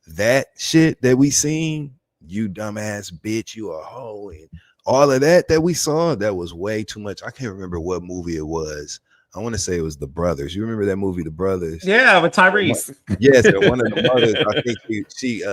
that shit that we seen, you dumbass bitch, you a hoe, and all of that we saw, that was way too much. I can't remember what movie it was. I want to say it was The Brothers. You remember that movie, The Brothers? Yeah, with Tyrese. Yes, and one of the brothers, I think she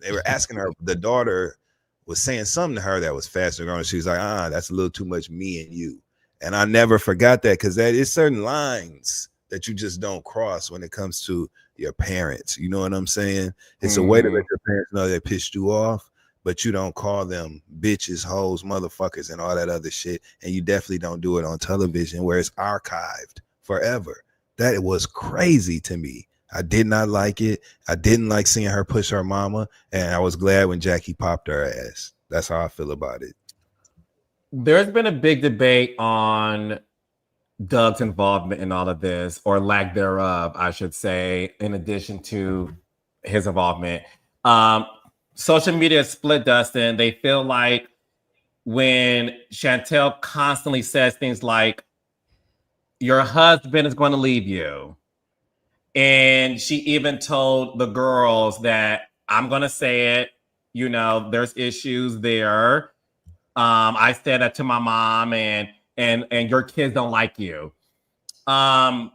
they were asking her, the daughter was saying something to her that was faster growing. She was like, that's a little too much me and you. And I never forgot that, because that is certain lines that you just don't cross when it comes to your parents. You know what I'm saying? It's a way to let your parents know they pissed you off, but you don't call them bitches, hoes, motherfuckers, and all that other shit. And you definitely don't do it on television where it's archived forever. That was crazy to me. I did not like it. I didn't like seeing her push her mama, and I was glad when Jackie popped her ass. That's how I feel about it. There's been a big debate on Doug's involvement in all of this, or lack thereof, I should say, in addition to his involvement. Social media is split, Dustin. They feel like when Chantel constantly says things like, your husband is going to leave you. And she even told the girls that I'm going to say it, there's issues there. I said that to my mom, and your kids don't like you. Um,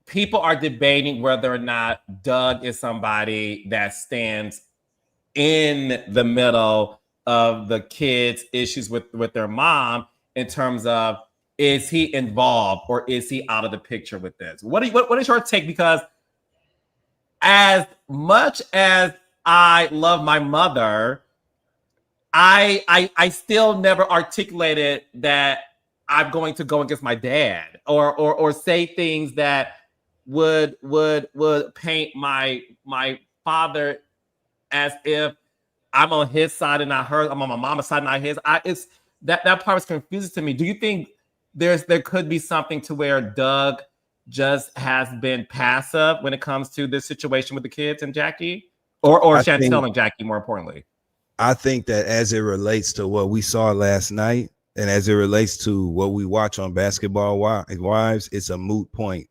People are debating whether or not Doug is somebody that stands in the middle of the kids' issues with their mom in terms of, is he involved or is he out of the picture with this? What is your take? Because as much as I love my mother, I still never articulated that I'm going to go against my dad or say things that would paint my father as if I'm on his side and not hers. I'm on my mama's side and not his. It's that part was confusing to me. Do you think there could be something to where Doug just has been passive when it comes to this situation with the kids and Jackie, or I Chantel think and Jackie, more importantly? I think that as it relates to what we saw last night, and as it relates to what we watch on Basketball Wives, it's a moot point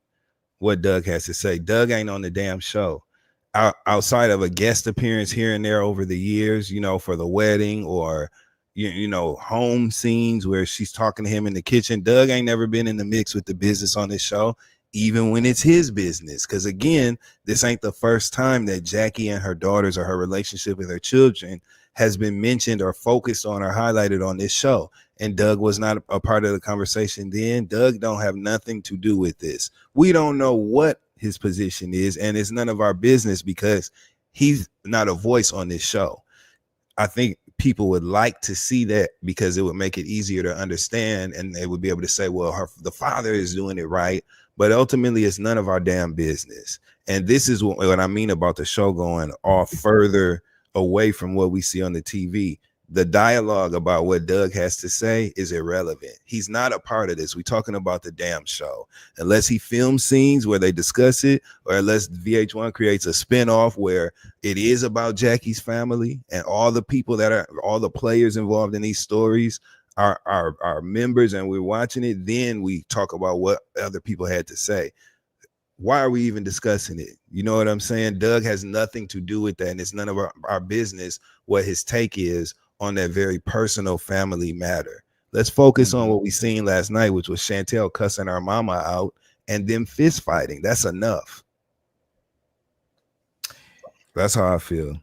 what Doug has to say. Doug ain't on the damn show. Outside of a guest appearance here and there over the years, for the wedding or home scenes where she's talking to him in the kitchen, Doug ain't never been in the mix with the business on this show, even when it's his business. Because again, this ain't the first time that Jackie and her daughters or her relationship with her children has been mentioned or focused on or highlighted on this show. And Doug was not a part of the conversation then. Doug don't have nothing to do with this. We don't know what his position is, and it's none of our business because he's not a voice on this show. I think people would like to see that because it would make it easier to understand, and they would be able to say, well, the father is doing it right. But ultimately, it's none of our damn business. And this is what I mean about the show going off further away from what we see on the TV. The dialogue about what Doug has to say is irrelevant. He's not a part of this. We're talking about the damn show. Unless he films scenes where they discuss it, or unless VH1 creates a spinoff where it is about Jackie's family and all the people all the players involved in these stories are members, and we're watching it, then we talk about what other people had to say. Why are we even discussing it? You know what I'm saying? Doug has nothing to do with that, and it's none of our business what his take is on that very personal family matter. Let's focus on what we seen last night, which was Chantel cussing our mama out and them fist fighting. That's enough. That's how I feel.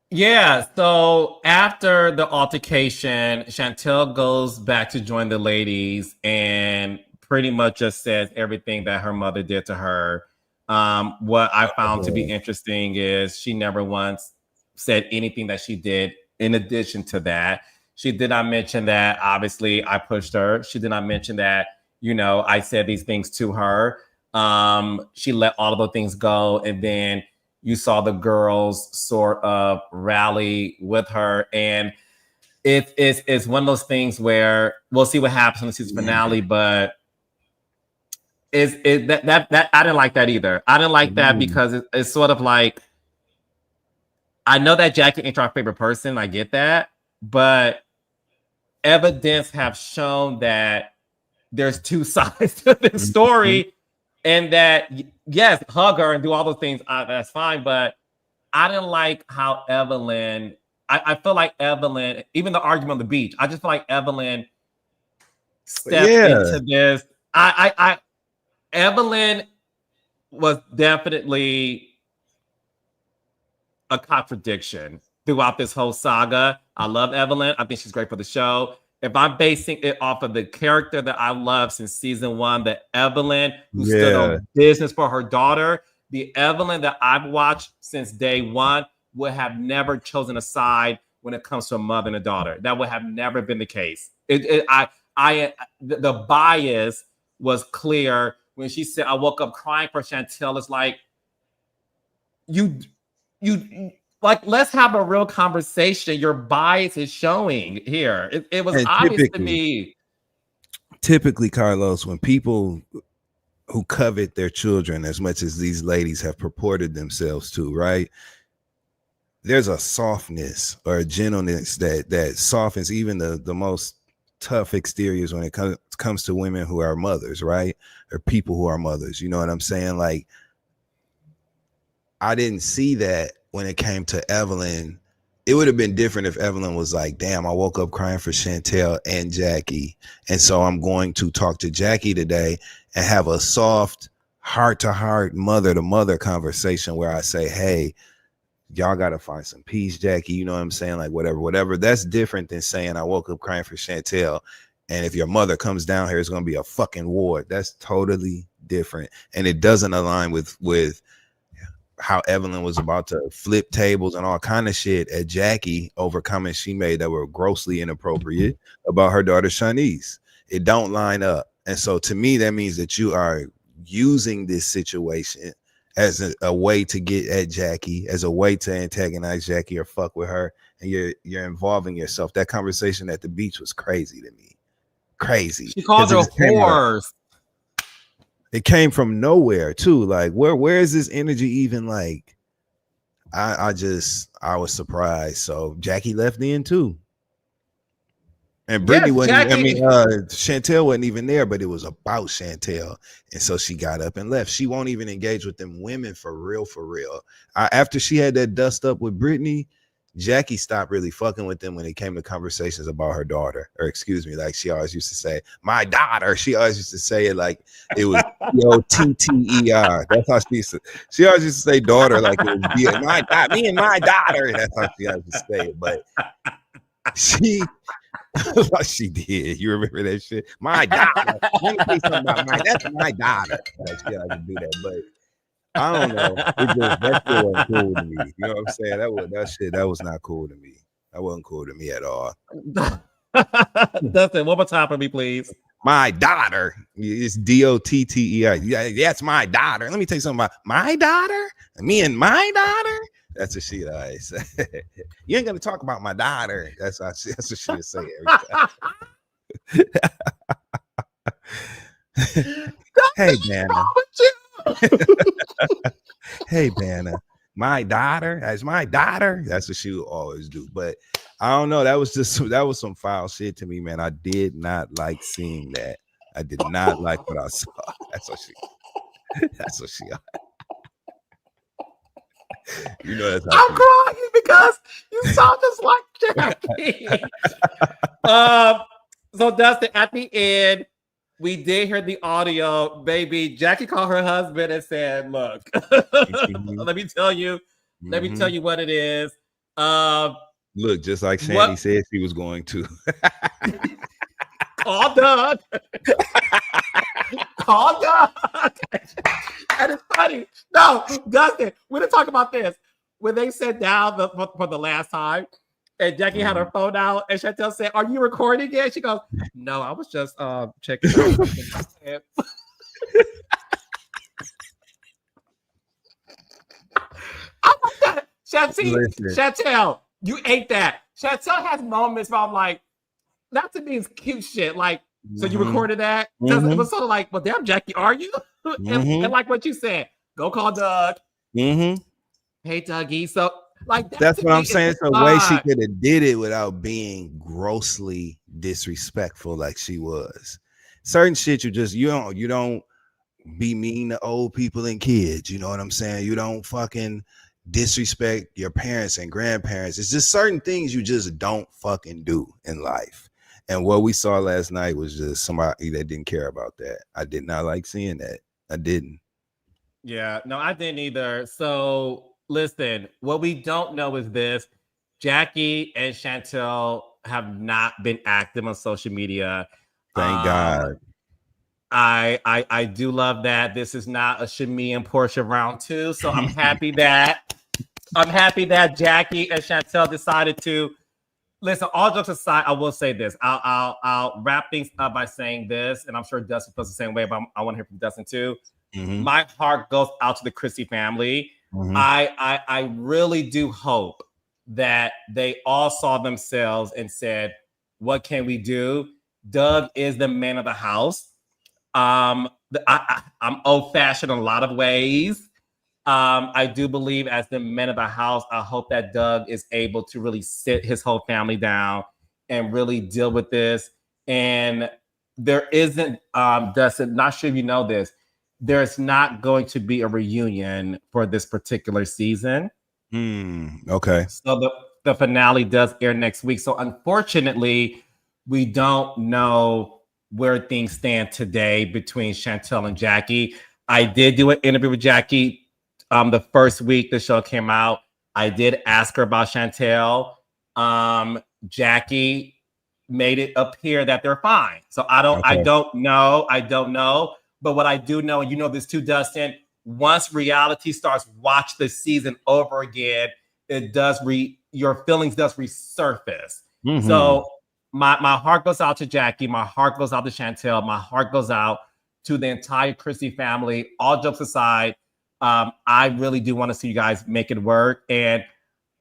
Yeah, so after the altercation, Chantel goes back to join the ladies and pretty much just says everything that her mother did to her. What I found to be interesting is she never once said anything that she did in addition to that. She did not mention that, obviously, I pushed her. She did not mention that, I said these things to her. She let all of those things go, and then you saw the girls sort of rally with her, and it's one of those things where we'll see what happens in the season finale. But that I didn't like that either. I didn't like that because it's sort of like, I know that Jackie ain't our favorite person. I get that, but evidence have shown that there's two sides to this story. And that, yes, hug her and do all those things, that's fine. But I didn't like how Evelyn, I feel like Evelyn, even the argument on the beach, I just feel like Evelyn stepped into this. Evelyn was definitely a contradiction throughout this whole saga. I love Evelyn. I think she's great for the show. If I'm basing it off of the character that I love since season one, the Evelyn who stood on business for her daughter, the Evelyn that I've watched since day one would have never chosen a side when it comes to a mother and a daughter. That would have never been the case. The bias was clear when she said, I woke up crying for Chantel. It's like, you like, let's have a real conversation. Your bias is showing here. It was obvious to me. Typically, Carlos, when people who covet their children as much as these ladies have purported themselves to, right? There's a softness or a gentleness that softens even the most tough exteriors when it comes comes to women who are mothers, right? Or people who are mothers. You know what I'm saying? Like, I didn't see that when it came to Evelyn. It would have been different if Evelyn was like, damn, I woke up crying for Chantel and Jackie. And so I'm going to talk to Jackie today and have a soft heart-to-heart, mother-to-mother conversation where I say, hey, y'all got to find some peace, Jackie. You know what I'm saying? Like, whatever. That's different than saying I woke up crying for Chantel. And if your mother comes down here, it's going to be a fucking war. That's totally different. And it doesn't align with how Evelyn was about to flip tables and all kind of shit at Jackie over comments she made that were grossly inappropriate about her daughter Shanice. It don't line up. And so to me, that means that you are using this situation as a way to get at Jackie, as a way to antagonize Jackie or fuck with her, and you're involving yourself. That conversation at the beach was crazy to me. Crazy. She called her whores. It came from nowhere too. Like, where is this energy even? Like, I was surprised. So Jackie left in too. And Brittany wasn't, Chantel wasn't even there, but it was about Chantel. And so she got up and left. She won't even engage with them women for real. After she had that dust up with Brittany, Jackie stopped really fucking with them when it came to conversations about her daughter, or excuse me, like she always used to say, my daughter. She always used to say it like it was T-T-E-R. That's how she always used to say daughter like it was me and my daughter. That's how she always used to say it. But she did. You remember that shit? My daughter. Let me tell you something about that's my daughter. Like, she had to do that, but I don't know. That shit wasn't cool to me. You know what I'm saying? That was not cool to me. That wasn't cool to me at all. Dustin, one more time for me, please. My daughter. It's D-O-T-T-E-R. Yeah, that's my daughter. Let me tell you something about my daughter. Me and my daughter. That's what she always say. You ain't gonna talk about my daughter. That's what she would say every time. Hey, Banner. Hey, Banner. My daughter. That's my daughter. That's what she would always do. But I don't know. That was some foul shit to me, man. I did not like seeing that. I did not like what I saw. That's what she. You know that's how I'm crying because you sound just like Jackie. So Dustin, at the end, we did hear the audio, baby. Jackie called her husband and said, "Look, let me tell you what it is." Look, just like Shandy said she was going to. Call Doug. Call Doug. And it's funny. No, Dustin, we're gonna talk about this. When they sat down for the last time, and Jackie had her phone out, and Chantel said, "Are you recording yet?" She goes, "No, I was just checking out." I'm like that. Chantel, you ate that. Chantel has moments where I'm like, not to me, it's cute shit. Like, so you recorded that? It was sort of like, well, damn, Jackie, are you? And like what you said, go call Doug. Hey, Dougie. So, like, that's what I'm saying. It's a way she could have did it without being grossly disrespectful, like she was. Certain shit, you don't be mean to old people and kids. You know what I'm saying? You don't fucking disrespect your parents and grandparents. It's just certain things you just don't fucking do in life. And what we saw last night was just somebody that didn't care about that. I did not like seeing that. I didn't. Yeah, no, I didn't either. So listen, what we don't know is this: Jackie and Chantel have not been active on social media. Thank God. I do love that. This is not a Shami and Portia round 2. So I'm happy that Jackie and Chantel decided to listen. All jokes aside, I will say this. I'll wrap things up by saying this, and I'm sure Dustin feels the same way, but I want to hear from Dustin too. My heart goes out to the Christie family. I really do hope that they all saw themselves and said, what can we do? Doug is the man of the house. I'm old-fashioned in a lot of ways. I do believe as the men of the house, I hope that Doug is able to really sit his whole family down and really deal with this. And there isn't, Dustin, not sure if you know this, there's not going to be a reunion for this particular season. Okay. So the finale does air next week. So unfortunately, we don't know where things stand today between Chantel and Jackie. I did do an interview with Jackie the first week the show came out. I did ask her about Chantel. Jackie made it appear that they're fine. So I don't know. But what I do know, and you know this too, Dustin, once reality starts, watch the season over again, it does your feelings does resurface. Mm-hmm. So my heart goes out to Jackie, my heart goes out to Chantel, my heart goes out to the entire Christie family. All jokes aside, I really do want to see you guys make it work. And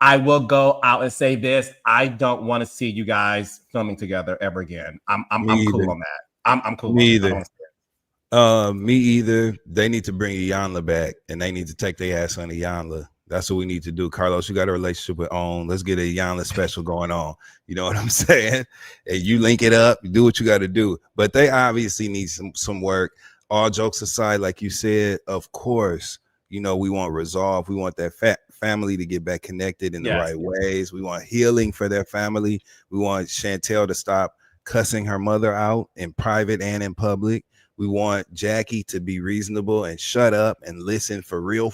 I will go out and say this: I don't want to see you guys filming together ever again. I'm cool on that. I'm cool. Me either. Me either. They need to bring Iyanla back, and they need to take their ass on Iyanla. That's what we need to do. Carlos, you got a relationship with OWN. Let's get a Iyanla special going on. You know what I'm saying? And you link it up, do what you got to do. But they obviously need some work. All jokes aside, like you said, of course, you know, we want resolve. We want that family to get back connected in the right ways. We want healing for their family. We want Chantel to stop cussing her mother out in private and in public. We want Jackie to be reasonable and shut up and listen for real.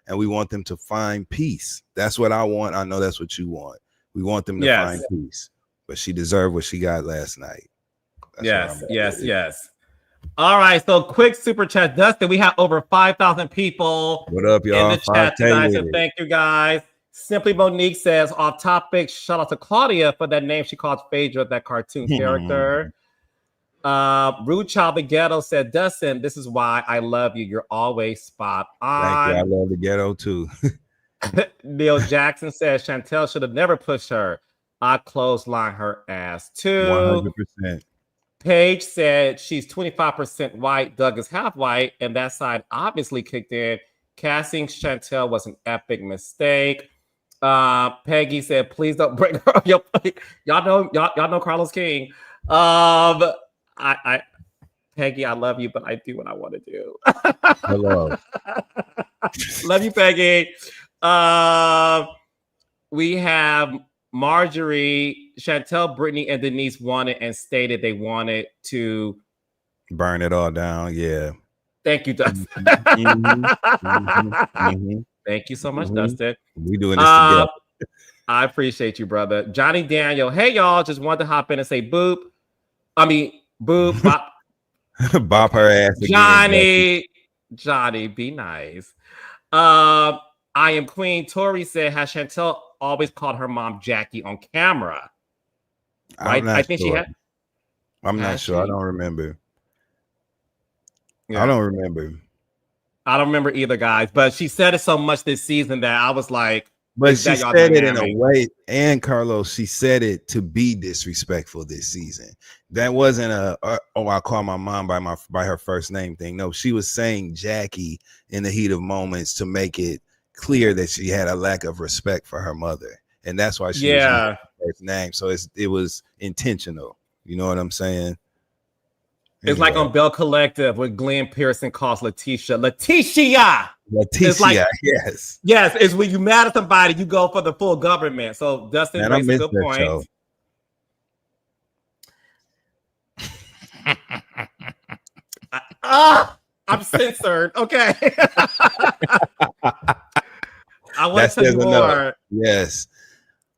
And we want them to find peace. That's what I want. I know that's what you want. We want them to find peace. But she deserved what she got last night. That's yes. All right, so quick super chat, Dustin. We have over 5,000 people. What up, y'all? In the chat tonight, so thank you guys. Simply Monique says, off topic, shout out to Claudia for that name she called Phaedra, that cartoon character. Rude Child the Ghetto said, Dustin, this is why I love you. You're always spot on. Thank you. I love the ghetto too. Neil Jackson says Chantel should have never pushed her. I clothesline her ass too. 100%. Paige said she's 25% white, Doug is half white, and that side obviously kicked in. Casting Chantel was an epic mistake. Peggy said, please don't bring her up. Y'all know Carlos King. Peggy, I love you, but I do what I want to do. Hello. Love you, Peggy. We have Marjorie, Chantel, Brittany, and Denise wanted and stated they wanted to burn it all down. Yeah. Thank you, Dustin. Thank you so much, Dustin. We doing this together. I appreciate you, brother. Johnny Daniel. Hey, y'all. Just wanted to hop in and say boop. Boop. Bop. Bop her ass again. Johnny, be nice. I am Queen. Tori said, has Chantel always called her mom Jackie on camera? Right? I think she had. I'm not sure. I don't remember. Yeah. I don't remember either, guys. But she said it so much this season that I was like, but she said it in a way, and Carlos, she said it to be disrespectful this season. That wasn't I call my mom by her first name thing. No, she was saying Jackie in the heat of moments to make it clear that she had a lack of respect for her mother, and that's why she was using her first name. So it was intentional. You know what I'm saying? It's like on Bell Collective when Glenn Pearson calls Letitia. It's like, yes. Yes, it's when you mad at somebody, you go for the full government. So Dustin makes a good point. I'm censored. Okay. I want to tell you more. Yes.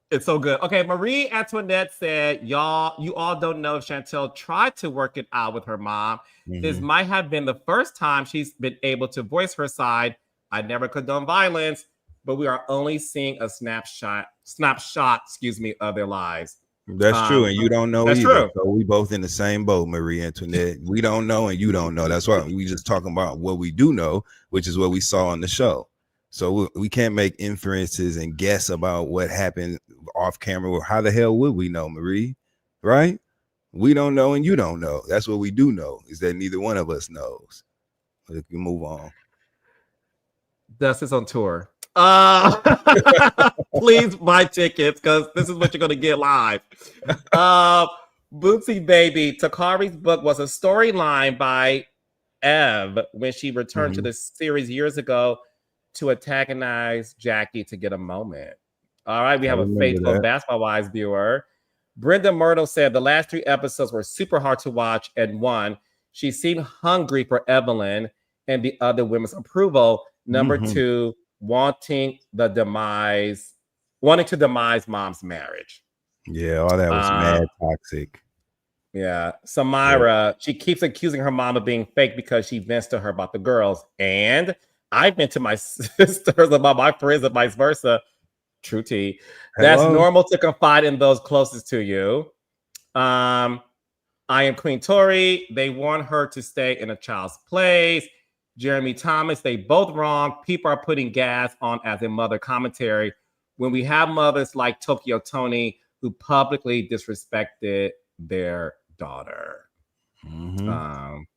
It's so good. Okay, Marie Antoinette said, you all don't know if Chantel tried to work it out with her mom. This might have been the first time she's been able to voice her side. I never condone violence, but we are only seeing a snapshot, of their lives. That's true, and you don't know that's either. True. So we both in the same boat, Marie Antoinette. We don't know, and you don't know. That's why we just talking about what we do know, which is what we saw on the show. So we can't make inferences and guess about what happened off camera. Or how the hell would we know, Marie? Right? We don't know, and you don't know. That's what we do know, is that neither one of us knows. Let's move on. Dustin's on tour. Please buy tickets because this is what you're going to get live. Bootsy Baby, Takari's book was a storyline by Ev when she returned to Mhm. the series years ago to antagonize Jackie to get a moment. All right, we I have a remember faithful that. Basketball Wives viewer. Brenda Myrtle said the last 3 episodes were super hard to watch, and one, she seemed hungry for Evelyn and the other women's approval. Number Mhm. two, wanting to demise mom's marriage. Yeah, all that was mad Um, toxic. yeah. Yeah. Samira, she keeps accusing her mom of being fake because she vents to her about the girls. And I vent to my sisters about my friends and vice versa. True T. That's Hello. normal to confide in those closest to you. Um, I am Queen Tori. They want her to stay in a child's place. Jeremy Thomas, they both wrong. People are putting gas on as a mother commentary when we have mothers like Tokyo Tony who publicly disrespected their daughter. Mhm. Um,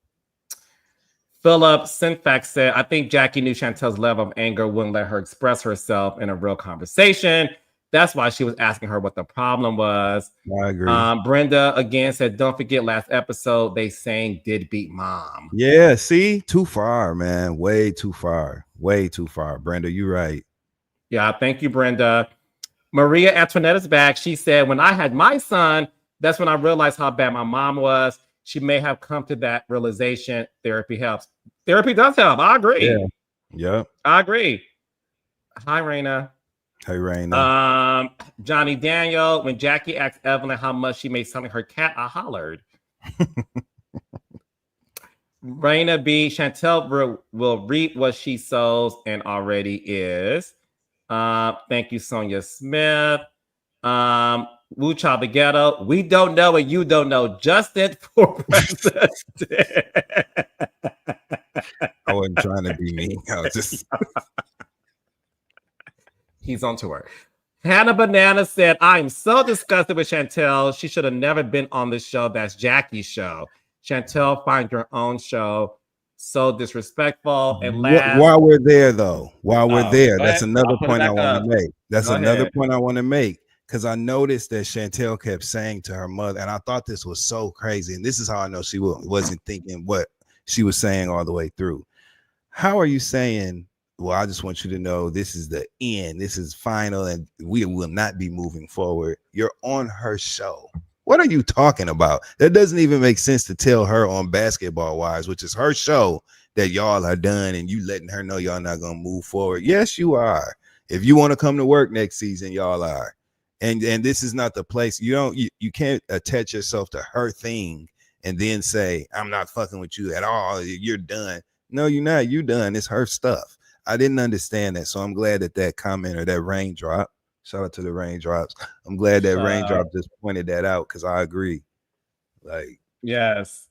Philip Sinfax said, I think Jackie knew Chantel's level of anger wouldn't let her express herself in a real conversation. That's why she was asking her what the problem was. I agree. Brenda again said, don't forget last episode, they sang Did Beat Mom. Yeah, see, too far, man. Way too far. Way too far. Brenda, you right. Yeah, thank you, Brenda. Maria Antoinette is back. She said, when I had my son, that's when I realized how bad my mom was. She may have come to that realization. Therapy helps. Therapy does help. I Yeah. agree. Yep. I agree. Hi, Raina. Hey, Raina. Um, Johnny Daniel, when Jackie asked Evelyn how much she made selling her cat, I hollered. Raina B. Chantel will reap what she sows and already is. Thank you, Sonia Smith. Wu Cha the Ghetto. We don't know and you don't know. Justin for president. I wasn't trying to be mean. I was just He's on tour. Hannah Banana said, I'm so disgusted with Chantel. She should have never been on this show. That's Jackie's show. Chantel, find your own show. So disrespectful. And last, while we're there though, while we're oh, there, go that's ahead. I'll another put it point I back want to up. make. That's Go another ahead. point I want to make because I noticed that Chantel kept saying to her mother, and I thought this was so crazy. And this is how I know she wasn't thinking what she was saying all the way through. How are you saying, well, I just want you to know this is the end, this is final, and we will not be moving forward? You're on her show. What are you talking about? That doesn't even make sense to tell her on Basketball Wives, which is her show, that y'all are done and you letting her know y'all not gonna move forward. Yes, you are. If you want to come to work next season, y'all are. And this is not the place. You can't attach yourself to her thing and then say, I'm not fucking with you at all. You're done. No, you're not. You done. It's her stuff. I didn't understand that. So I'm glad that comment or that raindrop, shout out to the raindrops. I'm glad that raindrop just pointed that out because I agree. Like, Yes.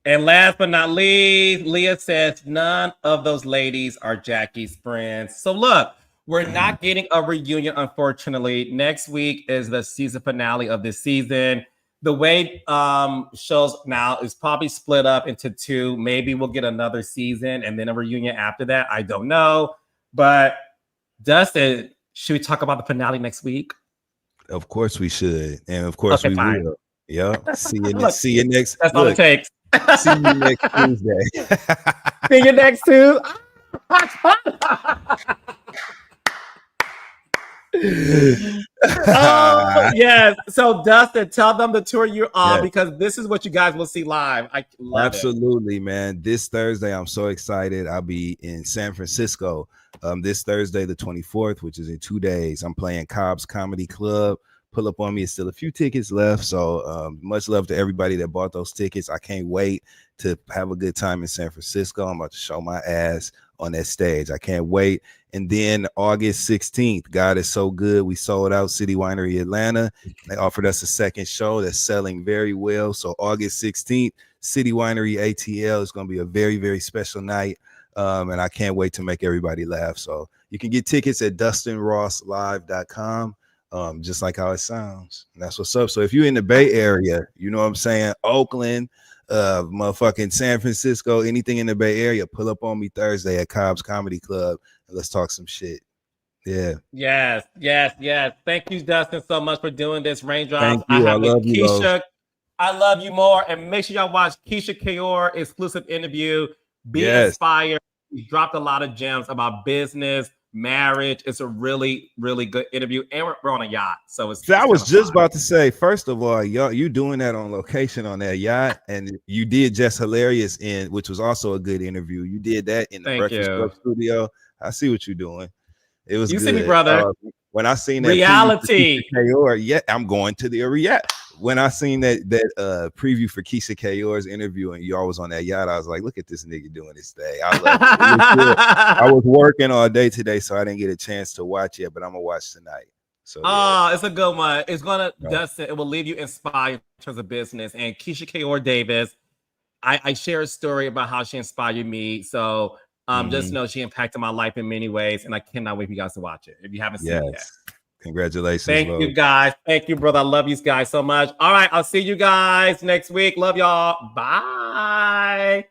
And last but not least, Leah says none of those ladies are Jackie's friends. So look, we're not getting a reunion, unfortunately. Next week is the season finale of this season. The way shows now is probably split up into two. Maybe we'll get another season and then a reunion after that. I don't know. But Dustin, should we talk about the finale next week? of course we should. And of course Okay, we fine. will. Yep. Look, See you next. that's all it Look, takes. see you next Tuesday. See you next Tuesday. Oh yes. So Dustin, tell them the tour you're on Yes. because this is what you guys will see live. I love Absolutely, man. This Thursday, I'm so excited. I'll be in San Francisco this Thursday, the 24th, which is in 2 days. I'm playing Cobb's Comedy Club. Pull up on me. It's still a few tickets left. So much love to everybody that bought those tickets. I can't wait to have a good time in San Francisco. I'm about to show my ass on that stage. I can't wait. And then August 16th, God is so good. We sold out City Winery Atlanta. They offered us a second show that's selling very well. So August 16th, City Winery ATL is going to be a very, very special night. And I can't wait to make everybody laugh. So you can get tickets at DustinRossLive.com. Just like how it sounds. And that's what's up. So if you're in the Bay Area, you know what I'm saying? Oakland, motherfucking San Francisco, anything in the Bay Area, pull up on me Thursday at Cobb's Comedy Club and let's talk some shit. Yeah. Yes. Thank you, Dustin, so much for doing this. Raindrops. Thank I you. I have with love you, Lo. Keisha. I love you more. And make sure y'all watch Keisha Kayor exclusive interview. Be Yes. inspired. He dropped a lot of gems about business, marriage. It's a really, really good interview. And we're on a yacht. So it's See, I kind was of just fun. about to say, first of all, you doing that on location on that yacht, and you did Just Hilarious in, which was also a good interview. You did that in the Thank Breakfast you. Club studio. I see what you're doing. It was You see me, good. brother. When I seen that preview for Reality. Keisha Kayor, yeah, I'm going to the yacht. When I seen that preview for Keisha Kayor's interview and y'all was on that yacht, I was like, look at this nigga doing his thing. I love it. It was good. I was working all day today, so I didn't get a chance to watch it, but I'm gonna watch tonight. So yeah. It's a good one. It's gonna Dustin, it will leave you inspired in terms of business. And Keisha Kayor Davis, I share a story about how she inspired me. So just know she impacted my life in many ways, and I cannot wait for you guys to watch it if you haven't seen it yet. Congratulations, Thank Lo. you guys. Thank you, brother. I love you guys so much. All right, I'll see you guys next week. Love y'all. Bye.